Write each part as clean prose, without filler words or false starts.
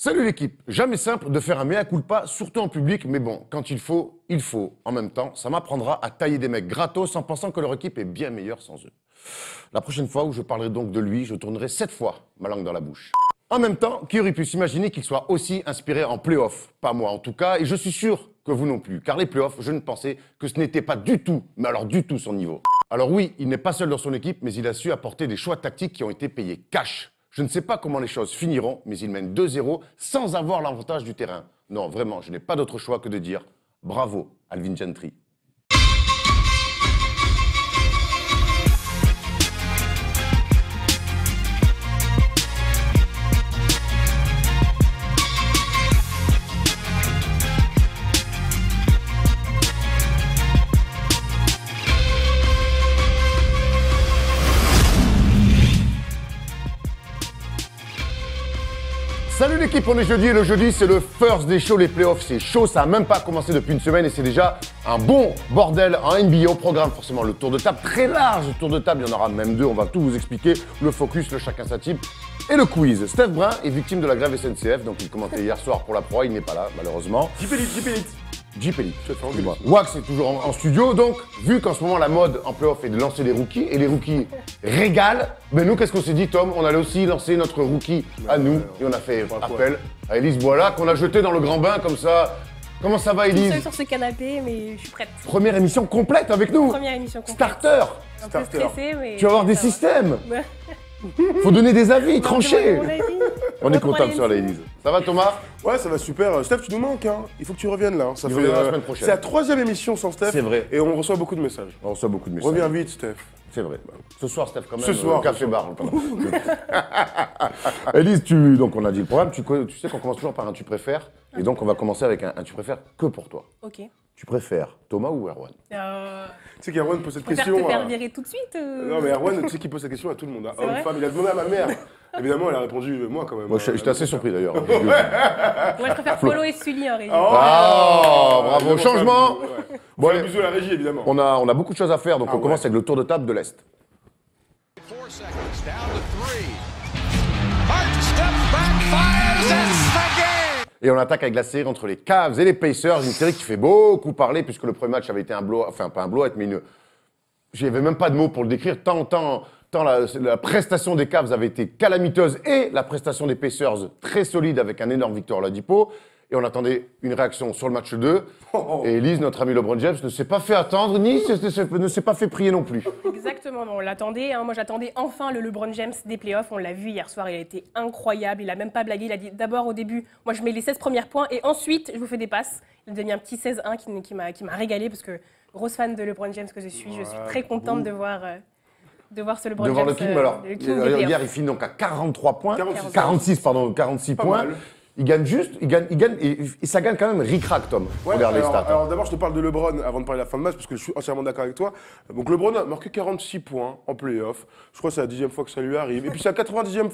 Salut l'équipe, jamais simple de faire un mea culpa, surtout en public, mais bon, quand il faut, il faut. En même temps, ça m'apprendra à tailler des mecs gratos en pensant que leur équipe est bien meilleure sans eux. La prochaine fois où je parlerai donc de lui, je tournerai 7 fois ma langue dans la bouche. En même temps, qui aurait pu s'imaginer qu'il soit aussi inspiré en play-off? Pas moi en tout cas, et je suis sûr que vous non plus, car les play-offs, je ne pensais que ce n'était pas du tout, mais alors du tout son niveau. Alors oui, il n'est pas seul dans son équipe, mais il a su apporter des choix tactiques qui ont été payés cash. Je ne sais pas comment les choses finiront, mais il mène 2-0 sans avoir l'avantage du terrain. Non, vraiment, je n'ai pas d'autre choix que de dire bravo, Alvin Gentry. Salut l'équipe, on est jeudi et le jeudi c'est le first des shows, les playoffs c'est chaud, ça n'a même pas commencé depuis une semaine et c'est déjà un bon bordel en NBA au programme. Forcément le tour de table, très large tour de table, il y en aura même deux, on va tout vous expliquer, le focus, le chacun sa team et le quiz. Steph Brun est victime de la grève SNCF, donc il commentait hier soir pour la proie, il n'est pas là malheureusement. Jeep Elite. Wax est toujours en studio, donc vu qu'en ce moment la mode en playoff est de lancer les rookies, et les rookies régalent, mais nous qu'est-ce qu'on s'est dit Tom? On allait aussi lancer notre rookie à nous, et on a fait appel à Elise Boila, qu'on a jeté dans le grand bain comme ça. Comment ça va Elise? Je suis sur ce canapé, mais je suis prête. Première émission complète avec nous. Première émission complète. Starter. Un peu stressée, mais... Tu vas avoir des systèmes. Faut donner des avis, trancher. On est content sur la Elise. Ça va Thomas? Ouais, ça va super. Steph, tu nous manques, hein. Il faut que tu reviennes là. Ça Il fait reviendra la semaine prochaine. C'est la troisième émission sans Steph. C'est vrai. Et on reçoit beaucoup de messages. On reçoit beaucoup de messages. Reviens vite, Steph. C'est vrai. Ce soir, Steph, quand même, Ce soir, café bar. Elise, donc on a dit le programme, tu sais qu'on commence toujours par un tu préfères, et donc on va commencer avec un tu préfères que pour toi. Ok. Tu préfères Thomas ou Erwan? Tu sais qu'Erwan pose cette Je préfère question. te faire virer tout de suite. Non, mais Erwan, tu sais qu'il pose cette question à tout le monde. Hein. C'est Homme, vrai femme, il a demandé à ma mère. Évidemment, elle a répondu moi quand même. Moi, j'étais assez surpris d'ailleurs. Moi, je préfère Polo et Sully en régie. Oh, bravo, changement. Bon, Bon, un bisou à la régie, évidemment. on a beaucoup de choses à faire, donc on ouais. commence avec le tour de table de l'Est. 4 seconds, down to 3. Hart steps back, fires, it's the game! Et on attaque avec la série entre les Cavs et les Pacers, une série qui fait beaucoup parler puisque le premier match avait été un blowout, enfin pas un blowout, mais j'avais même pas de mots pour le décrire, tant la prestation des Cavs avait été calamiteuse et la prestation des Pacers très solide avec un énorme Victor Oladipo. Et on attendait une réaction sur le match 2. Et Elise, notre ami LeBron James, ne s'est pas fait attendre, ni ne s'est pas fait prier non plus. Exactement, non, on l'attendait. Hein. Moi, j'attendais enfin le LeBron James des playoffs. On l'a vu hier soir, il a été incroyable. Il a même pas blagué. Il a dit d'abord au début, moi, je mets les 16 premiers points et ensuite, je vous fais des passes. Il nous a mis un petit 16-1 qui m'a régalé parce que grosse fan de LeBron James que je suis très contente de voir ce LeBron De voir James. le King, alors, le King des playoffs. hier, il finit donc à 43 points, 46 46 Pas points. mal. Il gagne et ça gagne quand même ric-rac, Tom. Ouais, Regarde les stats. alors d'abord, je te parle de LeBron avant de parler de la fin de match, parce que je suis entièrement d'accord avec toi. Donc LeBron a marqué 46 points en play-off. Je crois que c'est la 10e fois que ça lui arrive. Et puis c'est la 99e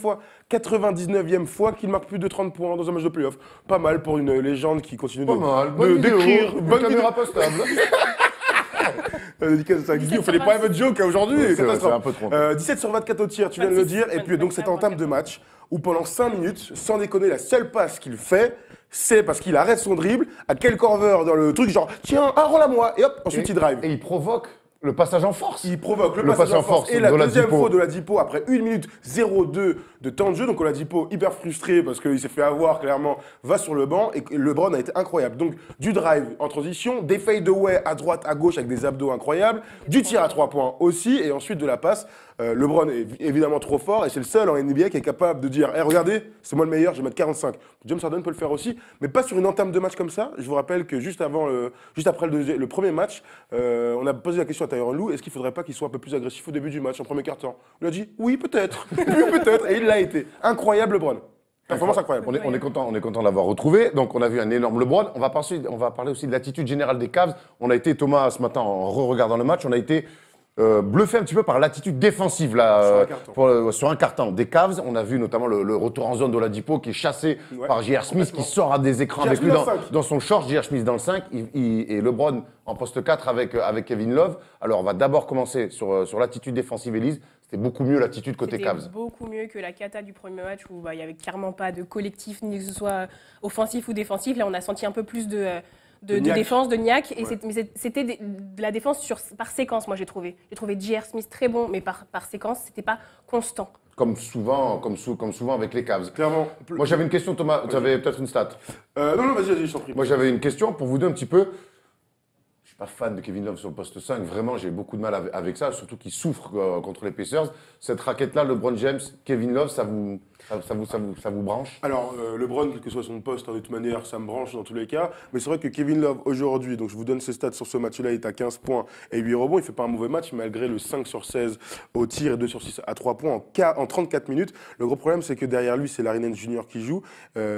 fois qu'il marque plus de 30 points dans un match de play-off. Pas mal pour une légende qui continue Pas mal, bonne d'écrire. vidéo, bonne caméra postable. Dédicace à Guigui, on fait des private jokes aujourd'hui. Oui, c'est vrai, c'est un peu trop. 17 sur 24 au tir, tu viens de le 26, dire. Et puis donc cette 25, entame de match où pendant 5 minutes, sans déconner, la seule passe qu'il fait, c'est parce qu'il arrête son dribble à Kyle Korver dans le truc genre tiens, rends la moi et hop, ensuite il drive. Et il provoque le passage en force. Il provoque le Le passage en passage en force force et la d'Oladipo. deuxième faute d'Oladipo après 1 minute 02 de temps de jeu. Donc Oladipo hyper frustré parce qu'il s'est fait avoir clairement, va sur le banc et LeBron a été incroyable. Donc du drive en transition, des fade-away à droite, à gauche avec des abdos incroyables, du tir à 3 points aussi et ensuite de la passe. LeBron est évidemment trop fort et c'est le seul en NBA qui est capable de dire hey, regardez, c'est moi le meilleur, je vais mettre 45. James Harden peut le faire aussi, mais pas sur une entame de match comme ça. Je vous rappelle que juste après le premier match, on a posé la question à Tyronn Lue, est-ce qu'il faudrait pas qu'il soit un peu plus agressif au début du match, en premier quart-temps? Il a dit oui, peut-être, oui, peut-être, et il l'a été. Incroyable LeBron. Performance incroyable. On est content de l'avoir retrouvé. Donc on a vu un énorme LeBron. On va parler aussi de l'attitude générale des Cavs. On a été, Thomas, ce matin, en regardant le match, on a été bluffé un petit peu par l'attitude défensive là, sur un carton des Cavs. On a vu notamment le retour en zone d'Oladipo qui est chassé par J.R. Smith qui sort à des écrans avec lui dans son short. J.R. Smith dans le 5 et LeBron en poste 4 avec Kevin Love. Alors on va d'abord commencer sur l'attitude défensive, Elise. C'était beaucoup mieux l'attitude côté C'était Cavs. beaucoup mieux que la cata du premier match où il n'y avait clairement pas de collectif, ni que ce soit offensif ou défensif. Là, on a senti un peu plus de niaque. défense, de niaque. Et Ouais. c'était de la défense par séquence, moi, j'ai trouvé. J'ai trouvé J.R. Smith très bon, mais par séquence, c'était pas constant. Comme souvent avec les Cavs. Clairement. Moi, j'avais une question, Thomas. Tu avais peut-être une stat. Non, vas-y, je t'en prie. Moi, j'avais une question pour vous deux un petit peu. Je suis pas fan de Kevin Love sur le poste 5. Vraiment, j'ai beaucoup de mal avec ça, surtout qu'il souffre contre les Pacers. Cette raquette-là, LeBron James, Kevin Love, ça vous branche? Alors, LeBron, quel que soit son poste, de toute manière, ça me branche dans tous les cas. Mais c'est vrai que Kevin Love, aujourd'hui, donc je vous donne ses stats sur ce match-là, il est à 15 points et 8 rebonds. Il fait pas un mauvais match, malgré le 5 sur 16 au tir et 2 sur 6 à 3 points en 34 minutes. Le gros problème, c'est que derrière lui, c'est Larry Nance Jr. qui joue.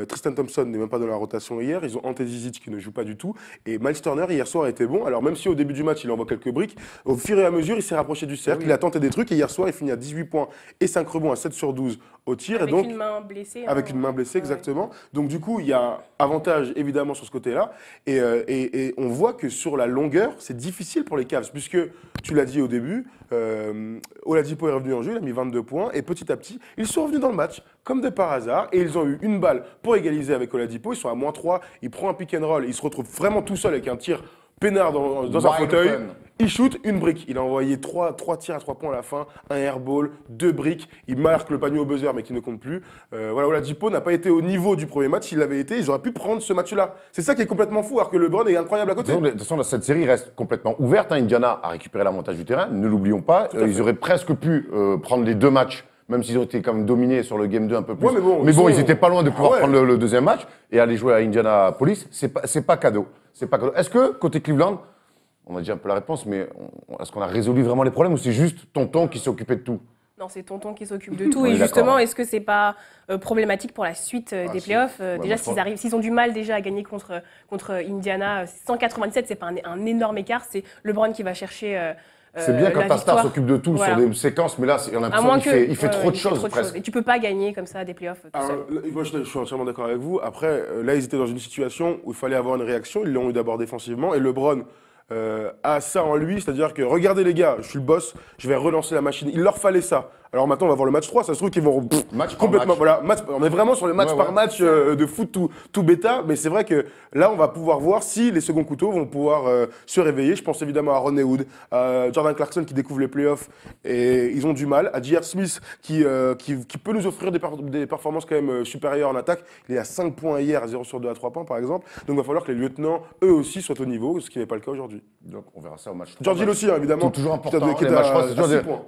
Tristan Thompson n'est même pas dans la rotation hier. Ils ont Ante Zizic qui ne joue pas du tout. Et Miles Turner, hier soir, a été bon. Alors, même si au début du match, il envoie quelques briques, au fur et à mesure, il s'est rapproché du cercle. Il a tenté des trucs. Et hier soir, il finit à 18 points et 5 rebonds à 7 sur 12 au tir. Avec et donc, une main blessée. avec une main blessée, Ouais. exactement. Donc, du coup, il y a un avantage, évidemment, sur ce côté-là. Et on voit que sur la longueur, c'est difficile pour les Cavs, puisque, tu l'as dit au début, Oladipo est revenu en jeu, il a mis 22 points, et petit à petit, ils sont revenus dans le match, comme de par hasard, et ils ont eu une balle pour égaliser avec Oladipo. Ils sont à -3, il prend un pick and roll, il se retrouve vraiment tout seul avec un tir peinard dans un Wide fauteuil. open. Il shoot une brique. Il a envoyé 3 tirs à 3 points à la fin, un airball, 2 briques. Il marque le panier au buzzer, mais qui ne compte plus. Voilà, Oladipo n'a pas été au niveau du premier match. S'il l'avait été, ils auraient pu prendre ce match-là. C'est ça qui est complètement fou, alors que LeBron est incroyable à côté. De toute façon, cette série reste complètement ouverte. Indiana a récupéré l'avantage du terrain, ne l'oublions pas. à fait. Ils auraient presque pu prendre les deux matchs, même s'ils ont été quand même dominés sur le Game 2 un peu plus. Ouais, mais bon, ils étaient pas loin de pouvoir ouais. prendre le deuxième match et aller jouer à Indianapolis. C'est pas cadeau. C'est pas cadeau. Est-ce que, côté Cleveland, on a déjà un peu la réponse, mais est-ce qu'on a résolu vraiment les problèmes ou c'est juste Tonton qui s'est occupé de tout? Non, c'est Tonton qui s'occupe de tout. On est Et d'accord, justement, hein. est-ce que c'est pas problématique pour la suite des si. playoffs Ouais, déjà, moi, s'ils ont du mal déjà à gagner contre Indiana, 197, c'est pas un énorme écart. C'est LeBron qui va chercher. C'est bien quand la ta star victoire. s'occupé de tout Voilà. sur des séquences, mais là, on a À l'impression moins qu'il que fait, il fait trop de choses presque. Et tu peux pas gagner comme ça des playoffs tout Alors, seul. moi, je suis entièrement d'accord avec vous. Après, là, ils étaient dans une situation où il fallait avoir une réaction. Ils l'ont eu d'abord défensivement. Et LeBron a ça en lui, c'est-à-dire que, regardez les gars, je suis le boss, je vais relancer la machine. Il leur fallait ça. Alors maintenant, on va voir le match 3. Ça se trouve qu'ils vont Match par complètement. match. Voilà, on est vraiment sur le match Ouais, par ouais. match de foot tout bêta. Mais c'est vrai que là, on va pouvoir voir si les seconds couteaux vont pouvoir se réveiller. Je pense évidemment à Ronnie Wood, à Jordan Clarkson qui découvre les playoffs et ils ont du mal. À J.R. Smith qui peut nous offrir des performances quand même supérieures en attaque. Il est à 5 points hier, à 0 sur 2 à 3 points par exemple. Donc il va falloir que les lieutenants, eux aussi, soient au niveau, ce qui n'est pas le cas aujourd'hui. Donc on verra ça au match 3. George Hill aussi, hein, évidemment. Toujours qui important. est Les à- matchs 3, à c'est toujours, 6 points.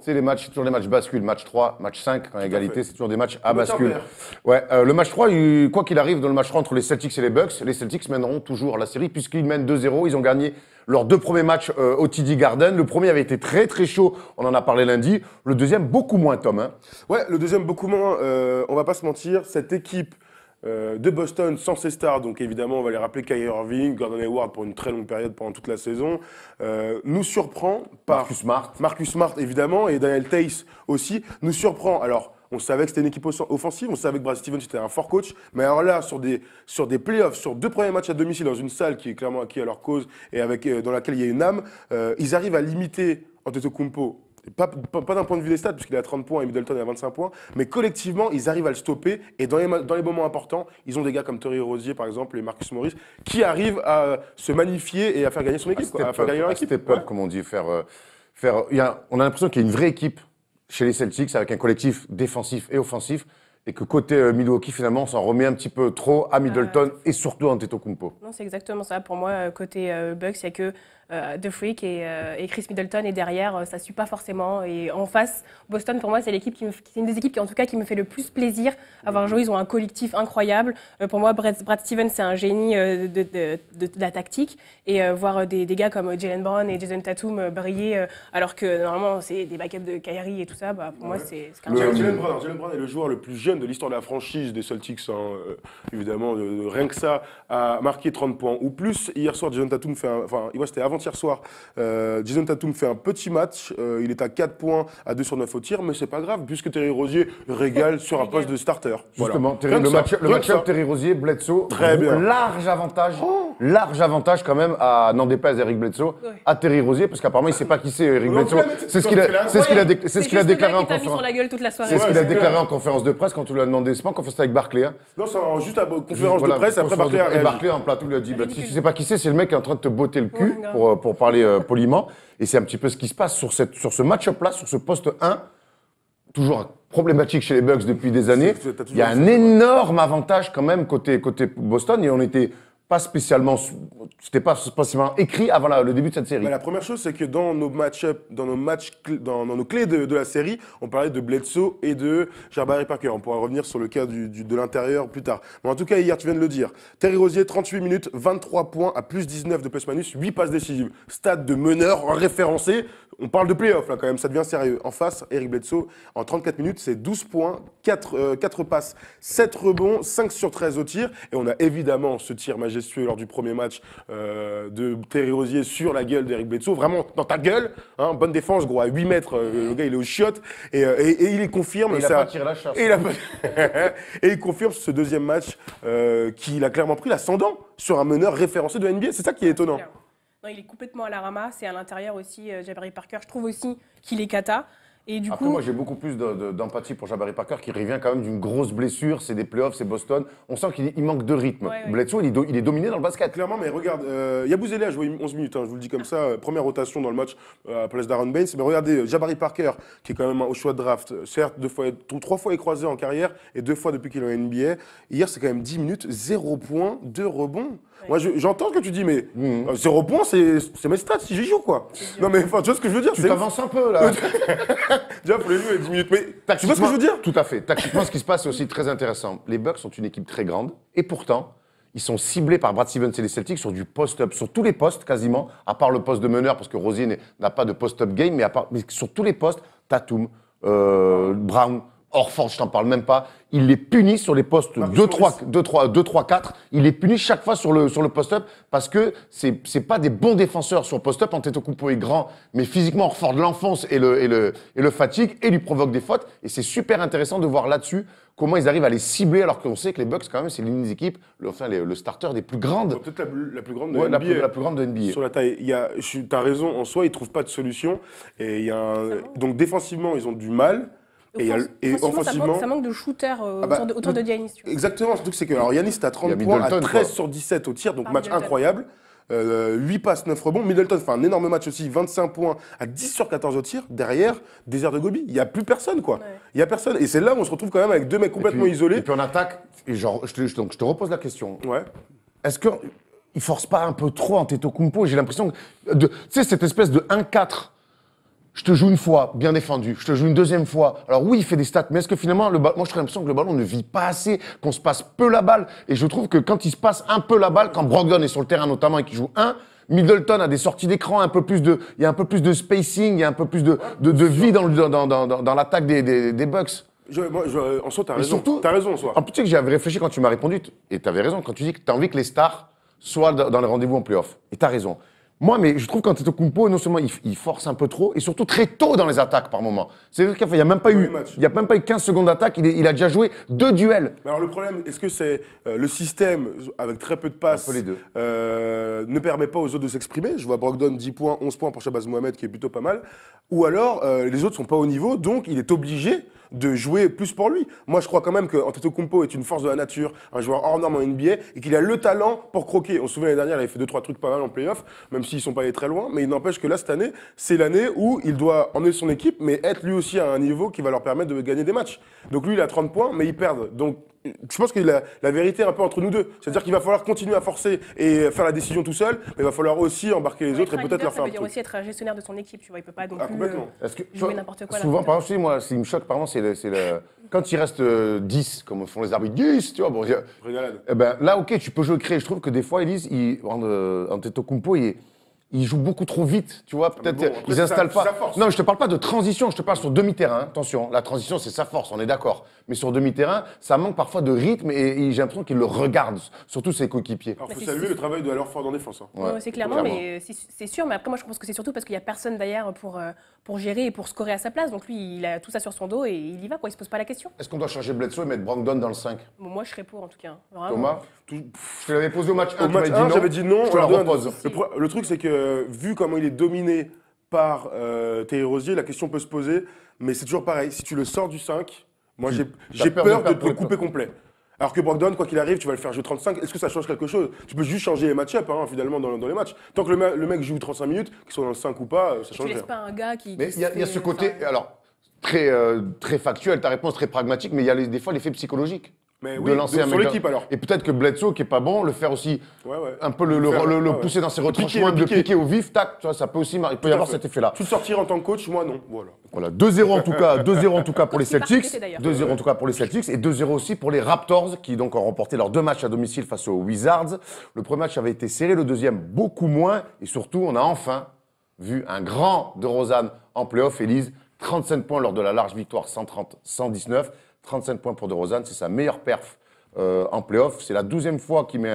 toujours des matchs bascules. Match 3, match 5, en égalité, fait. c'est toujours des matchs à Match bascule. impair. Ouais, le match 3, quoi qu'il arrive dans le match 3 entre les Celtics et les Bucks mèneront toujours la série puisqu'ils mènent 2-0. Ils ont gagné leurs deux premiers matchs au TD Garden. Le premier avait été très très chaud, on en a parlé lundi. Le deuxième, beaucoup moins, Tom. Hein. Ouais, le deuxième beaucoup moins, on va pas se mentir, cette équipe de Boston sans ses stars, donc évidemment on va les rappeler Kyrie Irving, Gordon Hayward pour une très longue période pendant toute la saison, nous surprend par Marcus Smart évidemment et Daniel Theis aussi, nous surprend. Alors on savait que c'était une équipe offensive, on savait que Brad Stevens était un fort coach, mais alors là, sur des playoffs, sur 2 premiers matchs à domicile dans une salle qui est clairement acquis à leur cause et dans laquelle il y a une âme, ils arrivent à limiter Antetokounmpo. Pas d'un point de vue des stats, puisqu'il est à 30 points et Middleton est à 25 points, mais collectivement, ils arrivent à le stopper. Et dans les moments importants, ils ont des gars comme Terry Rozier, par exemple, et Marcus Morris, qui arrivent à se magnifier et à faire gagner son équipe. À faire gagner leur équipe. Step up, comme on dit. On a l'impression qu'il y a une vraie équipe chez les Celtics avec un collectif défensif et offensif. Et que côté Milwaukee, finalement, on s'en remet un petit peu trop à Middleton et surtout à Antetokounmpo. Non, c'est exactement ça. Pour moi, côté Bucks, il n'y a que The Freak et Chris Middleton. Et derrière, ça ne suit pas forcément. Et en face, Boston, pour moi, c'est une des équipes qui, en tout cas, qui me fait le plus plaisir à avoir joué. Ils ont un collectif incroyable. Pour moi, Brad Stevens, c'est un génie de la tactique. Et voir des gars comme Jaylen Brown et Jason Tatum briller, alors que normalement, c'est des backups de Kyrie et tout ça, pour moi, c'est un Jaylen Brown est le joueur le plus jeune de l'histoire de la franchise des Celtics, hein, évidemment, rien que ça, a marqué 30 points ou plus. Hier soir, Jason Tatum c'était avant-hier soir, Jason Tatum fait un petit match, il est à 4 points, à 2 sur 9 au tir, mais c'est pas grave, puisque Terry Rozier régale sur un poste de starter. Justement, Voilà. le match-up Terry Rozier, Bledsoe, Très bien. large avantage large avantage quand même à, n'en déplaise Eric Bledsoe, Ouais. à Terry Rozier, parce qu'apparemment il sait pas qui c'est Eric Non, Bledsoe. mais C'est ce quand qu'il a, il a c'est ce qu'il a, incroyable. c'est ce qu'il a déclaré en qui t'a mis sur conférence. la gueule toute la soirée. C'est ce qu'il a c'est déclaré clair. en conférence de presse quand on lui a demandé. C'est pas en conférence avec Barclay. Hein. Non, c'est juste à conférence Voilà, de presse, après conférence Barclay a de- Et réagi. Barclay en plateau lui a dit bah, si Ridicule. tu sais pas qui c'est le mec qui est en train de te botter le cul, Ouais, grave. pour parler poliment. Et c'est un petit peu ce qui se passe sur ce match-up-là, sur ce poste 1, toujours problématique chez les Bucks depuis des années. t'as toujours Il y a dit un ça, ouais. énorme avantage quand même côté Boston et on n'était pas spécialement, c'était pas spécialement écrit avant le début de cette série. Bah, la première chose, c'est que dans nos match-up, dans nos clés de la série, on parlait de Bledsoe et de Jabari Parker. On pourra revenir sur le cas de l'intérieur plus tard. Mais en tout cas, hier, tu viens de le dire. Terry Rozier, 38 minutes, 23 points à plus 19 de plus-manus, 8 passes décisives. Stade de meneur référencé. On parle de playoff là quand même, ça devient sérieux. En face, Eric Bledsoe, en 34 minutes, c'est 12 points, 4 passes, 7 rebonds, 5 sur 13 au tir. Et on a évidemment ce tir majestueux lors du premier match de Terry Rozier sur la gueule d'Eric Bledsoe. Vraiment dans ta gueule, hein, bonne défense, gros, à 8 mètres, le gars il est au chiottes. Et il confirme Et il a ça. pas tiré la chasse. Et il, a pas- et il confirme sur ce deuxième match qu'il a clairement pris l'ascendant sur un meneur référencé de NBA. C'est ça qui est étonnant. Clair. Non, il est complètement à la ramasse et à l'intérieur aussi, Jabari Parker. Je trouve aussi qu'il est cata. Et du Après, coup, moi, j'ai beaucoup plus d'empathie pour Jabari Parker qui revient quand même d'une grosse blessure. C'est des playoffs, c'est Boston. On sent qu'il manque de rythme. Ouais, ouais. Bledsoe, il est dominé dans le basket. Clairement, mais regarde, Yabusele a joué 11 minutes, hein, je vous le dis comme ça, première rotation dans le match à la place d'Aaron Baines. Mais regardez, Jabari Parker, qui est quand même au choix de draft, certes, 3 fois écroisé en carrière et 2 fois depuis qu'il est en NBA. Hier, c'est quand même 10 minutes, 0 points, 2 rebonds. Moi, j'entends ce que tu dis, mais 0 points, c'est mes stats si j'y joue, quoi. Non, mais enfin, tu vois ce que je veux dire? Tu c'est- t'avances un peu, là. Déjà, pour les jouer 10 minutes, mais tu vois ce que je veux dire? Tout à fait. Tactiquement, ce qui se passe, c'est aussi très intéressant. Les Bucks sont une équipe très grande, et pourtant, ils sont ciblés par Brad Stevens et les Celtics sur du post-up, sur tous les postes quasiment, à part le poste de meneur, parce que Rozier n'a pas de post-up game, mais sur tous les postes, Tatum, Brown, Horford, je t'en parle même pas. Il les punit sur les postes Marcus 2, 3, 4. Il les punit chaque fois sur le post-up parce que c'est pas des bons défenseurs sur le post-up. Antetokounmpo est grand, mais physiquement, Horford l'enfonce et le fatigue et lui provoque des fautes. Et c'est super intéressant de voir là-dessus comment ils arrivent à les cibler alors qu'on sait que les Bucks, quand même, c'est l'une des équipes, le starter des plus grandes. Peut-être la plus grande de Ouais, NBA. la plus grande de NBA. Sur la taille, t'as raison, en soi, ils trouvent pas de solution. Et il y a donc défensivement, ils ont du mal. Et offensivement, ça manque de shooter bah, autour de Giannis. Tu vois. exactement. Surtout que c'est que alors Yanis, t'as 30 Il y a points à Middleton, 13 quoi. sur 17 au tir, donc Par match Middleton. incroyable. 8 passes, 9 rebonds. Middleton fait un énorme match aussi, 25 points à 10 sur 14 au tir. Derrière, désert de Gobi. Il n'y a plus personne, quoi. Ouais. Il n'y a personne. Et c'est là où on se retrouve quand même avec deux mecs complètement Et isolés. puis on attaque. Et genre, donc je te repose la question. Ouais. Est-ce qu'il force pas un peu trop Antetokounmpo? J'ai l'impression tu sais, cette espèce de 1-4. Je te joue une fois, bien défendu. Je te joue une deuxième fois. Alors oui, il fait des stats, mais est-ce que finalement, moi, je trouve l'impression que le ballon ne vit pas assez, qu'on se passe peu la balle. Et je trouve que quand il se passe un peu la balle, quand Brogdon est sur le terrain notamment et qu'il joue Middleton a des sorties d'écran, il y a un peu plus de spacing, il y a un peu plus de vie dans l'attaque des Bucks. En soi, t'as Et raison. surtout, T'as raison, en soi. En plus, tu sais que j'avais réfléchi quand tu m'as répondu, et tu avais raison, quand tu dis que tu as envie que les stars soient dans les rendez-vous en playoff. Et tu as raison. Moi, mais je trouve qu'Antetokounmpo, non seulement il force un peu trop, et surtout très tôt dans les attaques par moment. C'est-à-dire qu'il n'y a même pas eu 15 secondes d'attaque, il a déjà joué 2 duels. Mais alors le problème, est-ce que c'est le système, avec très peu de passes, Un peu les deux. ne permet pas aux autres de s'exprimer? Je vois Brogdon 10 points, 11 points pour Shabazz Mohamed, qui est plutôt pas mal. Ou alors, les autres sont pas au niveau, donc il est obligé de jouer plus pour lui. Moi, je crois quand même qu'Antetokounmpo est une force de la nature, un joueur hors norme en NBA, et qu'il a le talent pour croquer. On se souvient l'année dernière, il avait fait 2-3 trucs pas mal en playoff, même s'ils sont pas allés très loin, mais il n'empêche que là, cette année, c'est l'année où il doit emmener son équipe, mais être lui aussi à un niveau qui va leur permettre de gagner des matchs. Donc lui, il a 30 points, mais ils perdent. Donc je pense que la vérité est un peu entre nous deux. C'est-à-dire qu'il va falloir continuer à forcer et faire la décision tout seul, mais il va falloir aussi embarquer les autres et peut-être leur faire Ça un veut dire truc. aussi être un gestionnaire de son équipe, tu vois, il peut pas non Ah, plus complètement. Est-ce que, jouer n'importe quoi. là. souvent, par exemple, je dis, moi, ce qui me choque, par exemple, quand il reste 10, comme font les arbitres, 10, tu vois, bon, Régalade. eh ben, là, ok, tu peux jouer créer. Je trouve que des fois, Elise, Antetokounmpo, il ils jouent beaucoup trop vite, tu vois. Peut-être bon, après, ils c'est installent sa pas. force. Non, je te parle pas de transition, je te parle sur demi-terrain. Attention, la transition c'est sa force, on est d'accord. Mais sur demi-terrain, ça manque parfois de rythme et j'ai l'impression qu'ils le regardent, surtout ses coéquipiers. Alors, il faut c'est- saluer le travail de Ford en défense. Hein. Ouais, c'est clairement, mais c'est sûr. Mais après, moi, je pense que c'est surtout parce qu'il n'y a personne derrière pour gérer et pour scorer à sa place. Donc lui, il a tout ça sur son dos et il y va, quoi. Il se pose pas la question. Est-ce qu'on doit changer Bledsoe et mettre Brogdon dans le 5? Bon, moi, je serais pour, en tout cas. Vraiment. Thomas, je te l'avais posé au match 1, Au match 1, j'avais dit non. Je te la Alors, repose. Le truc, c'est que vu comment il est dominé par Terry Rozier, la question peut se poser. Mais c'est toujours pareil. Si tu le sors du 5, moi, j'ai peur peur de de te perdre le couper complet. Alors que Brogdon, quoi qu'il arrive, tu vas le faire jouer 35. Est-ce que ça change quelque chose? Tu peux juste changer les match-up, finalement, dans les matchs. Tant que le mec joue 35 minutes, qu'il soit dans le 5 ou pas, ça Tu change laisses rien. pas un gars qui. Mais il y a ce côté, alors, très factuel, ta réponse très pragmatique, mais il y a des fois l'effet psychologique. Mais De oui, lancer donc un sur mec l'équipe, alors. Et peut-être que Bledsoe, qui est pas bon, le faire aussi Ouais. un peu le Ouais. pousser dans ses Le retranchements, piquer, de le le piquer au vif, tac, tu vois, ça peut aussi, il peut y à avoir fait. cet effet-là. Tu le sortir en tant que coach, moi non. Voilà. Voilà, 2-0 en tout cas, 2-0 en tout cas pour les Coach qui part Celtics, péter, d'ailleurs. 2-0 en tout cas pour les Celtics et 2-0 aussi pour les Raptors qui donc ont remporté leurs 2 matchs à domicile face aux Wizards. Le premier match avait été serré, le deuxième beaucoup moins et surtout on a enfin vu un grand DeRozan en playoff. Élise, 35 points lors de la large victoire 130-119, 35 points pour DeRozan, c'est sa meilleure perf en playoff. C'est la 12e fois qu'il met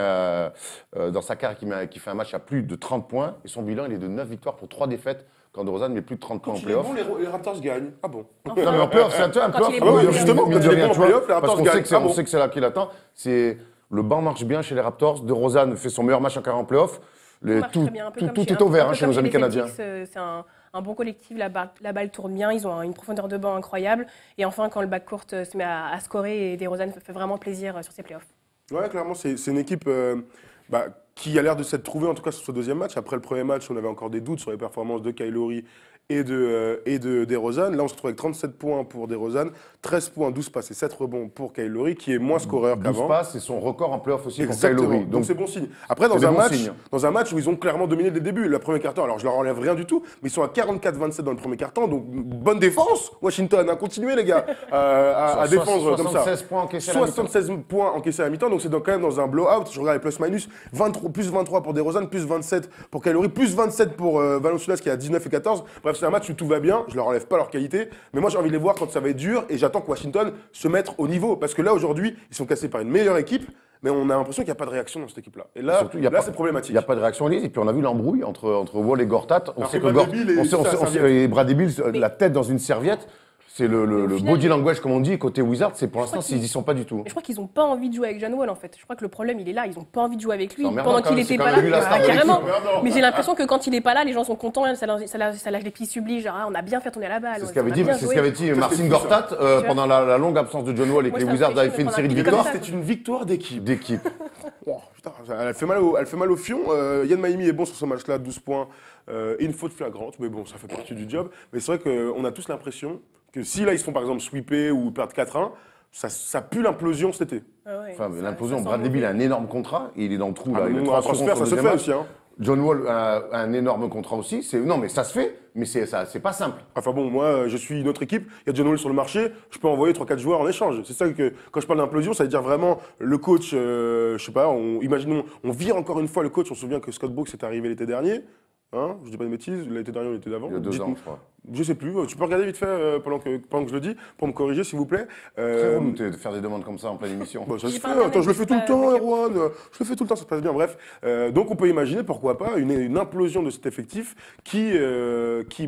dans sa carrière qu'il fait un match à plus de 30 points et son bilan il est de 9 victoires pour 3 défaites quand DeRozan met plus de 30 points en Quand il est playoff. bon, les Raptors gagnent. Ah bon? Non, mais en playoff, c'est un Quand playoff. il est bon, justement, mine quand de il est rien, bon en tu vois, playoff, les parce Raptors qu'on gagnent. sait que c'est- Ah on bon. sait que c'est là qu'il attend. C'est le banc marche bien chez les Raptors. DeRozan fait son meilleur match en carrière en playoff. Tout marche très bien, un peu comme Tout chez- est au vert un peu chez comme nos amis les canadiens. Celtics, c'est un bon collectif, la balle tourne bien, ils ont une profondeur de banc incroyable. Et enfin, quand le backcourt se met à scorer, et DeRozan fait vraiment plaisir sur ses playoffs. Ouais, clairement, c'est une équipe qui a l'air de s'être trouvée, en tout cas sur ce deuxième match. Après le premier match, on avait encore des doutes sur les performances de Kyle Lowry et de DeRozan. Là, on se retrouve avec 37 points pour DeRozan, 13 points, 12 passes et 7 rebonds pour Kyle Lowry, qui est moins scoreur 12 qu'avant. passes, c'est son record en playoff aussi pour Kyle Exactement. Lowry. Donc c'est bon signe. Après, c'est dans des un, bons match, signes. dans un match où ils ont clairement dominé dès le début, le premier quart-temps, alors je leur enlève rien du tout, mais ils sont à 44-27 dans le premier quart-temps, donc bonne défense, Washington, hein, continuez les gars à défendre comme ça. 76 points encaissés à la mi-temps. 76 points encaissés à la mi-temps, donc c'est quand même dans un blowout. Je regarde les plus-minus, plus 23 pour DeRozan, plus 27 pour Kyle Lowry, plus 27 pour Valanciunas qui est à 19 et 14. Bref, c'est un match où tout va bien, je leur enlève pas leur qualité, mais moi j'ai envie de les voir quand ça va être dur et j'attends que Washington se mette au niveau, parce que là aujourd'hui, ils sont cassés par une meilleure équipe, mais on a l'impression qu'il n'y a pas de réaction dans cette équipe-là. Et là, Surtout, il y a pas- c'est problématique. Il n'y a pas de réaction Elise. Et puis on a vu l'embrouille entre Wall et Gortat. On Alors sait que que Bradley Beal est sur sa serviette. et Bradley Beal, la tête dans une serviette. C'est le final, body language, comme on dit, côté Wizards. C'est pour l'instant, crois ils n'y sont pas du tout. Mais je crois qu'ils n'ont pas envie de jouer avec John Wall en fait. Je crois que le problème il est là, ils n'ont pas envie de jouer avec lui C'est emmerdant, pendant quand qu'il même, n'était c'est pas quand là. même lui la star de Carrément. l'équipe. Mais j'ai l'impression que quand il n'est pas là, les gens sont contents, ça lâche des petits sublis, genre ah, on a bien fait tourner la balle. C'est ce on qu'avait a dit, bien c'est ce joué. qu'avait dit Marcin fou, Gortat pendant la longue absence de John Wall et que Moi, les ça me Wizards fait avaient chier fait une de série de prendre un victoires. pied C'était une victoire d'équipe. D'équipe. Oh, putain, elle fait mal au fion. Yann Maïmi est bon sur ce match-là, 12 points et une faute flagrante, mais bon, ça fait partie du job. Mais c'est vrai qu'on a tous l'impression que si là ils se font par exemple sweeper ou perdre 4-1, ça pue l'implosion cet été. Ah ouais, Enfin, ça- l'implosion, ça sent Bradley Beal a mauvais. un énorme contrat. Il est dans le trou, Ah, là. Il est bon, 3 un transfert, secondes ça sur se le fait deuxième aussi. match. Hein. John Wall a un énorme contrat aussi. Non, mais ça se fait, mais c'est pas simple. Enfin bon, moi, je suis une autre équipe. Il y a John Wall sur le marché. Je peux envoyer 3-4 joueurs en échange. C'est ça que, quand je parle d'implosion, ça veut dire vraiment le coach, je sais pas, imaginons, on vire encore une fois le coach. On se souvient que Scott Brooks est arrivé l'été dernier. Hein, je dis pas de bêtises, l'été dernier ou l'été d'avant. Il y a 2 Dites-moi. ans, je crois. Je sais plus. Tu peux regarder vite fait pendant que je le dis, pour me corriger, s'il vous plaît. Très relou de faire des demandes comme ça en pleine émission. Bah, ça se J'ai fait. pas Internet, Attends, je le fais c'est tout le pas- temps, ok. Erwan. Je le fais tout le temps, ça se passe bien. Bref. Donc, on peut imaginer, pourquoi pas, une implosion de cet effectif qui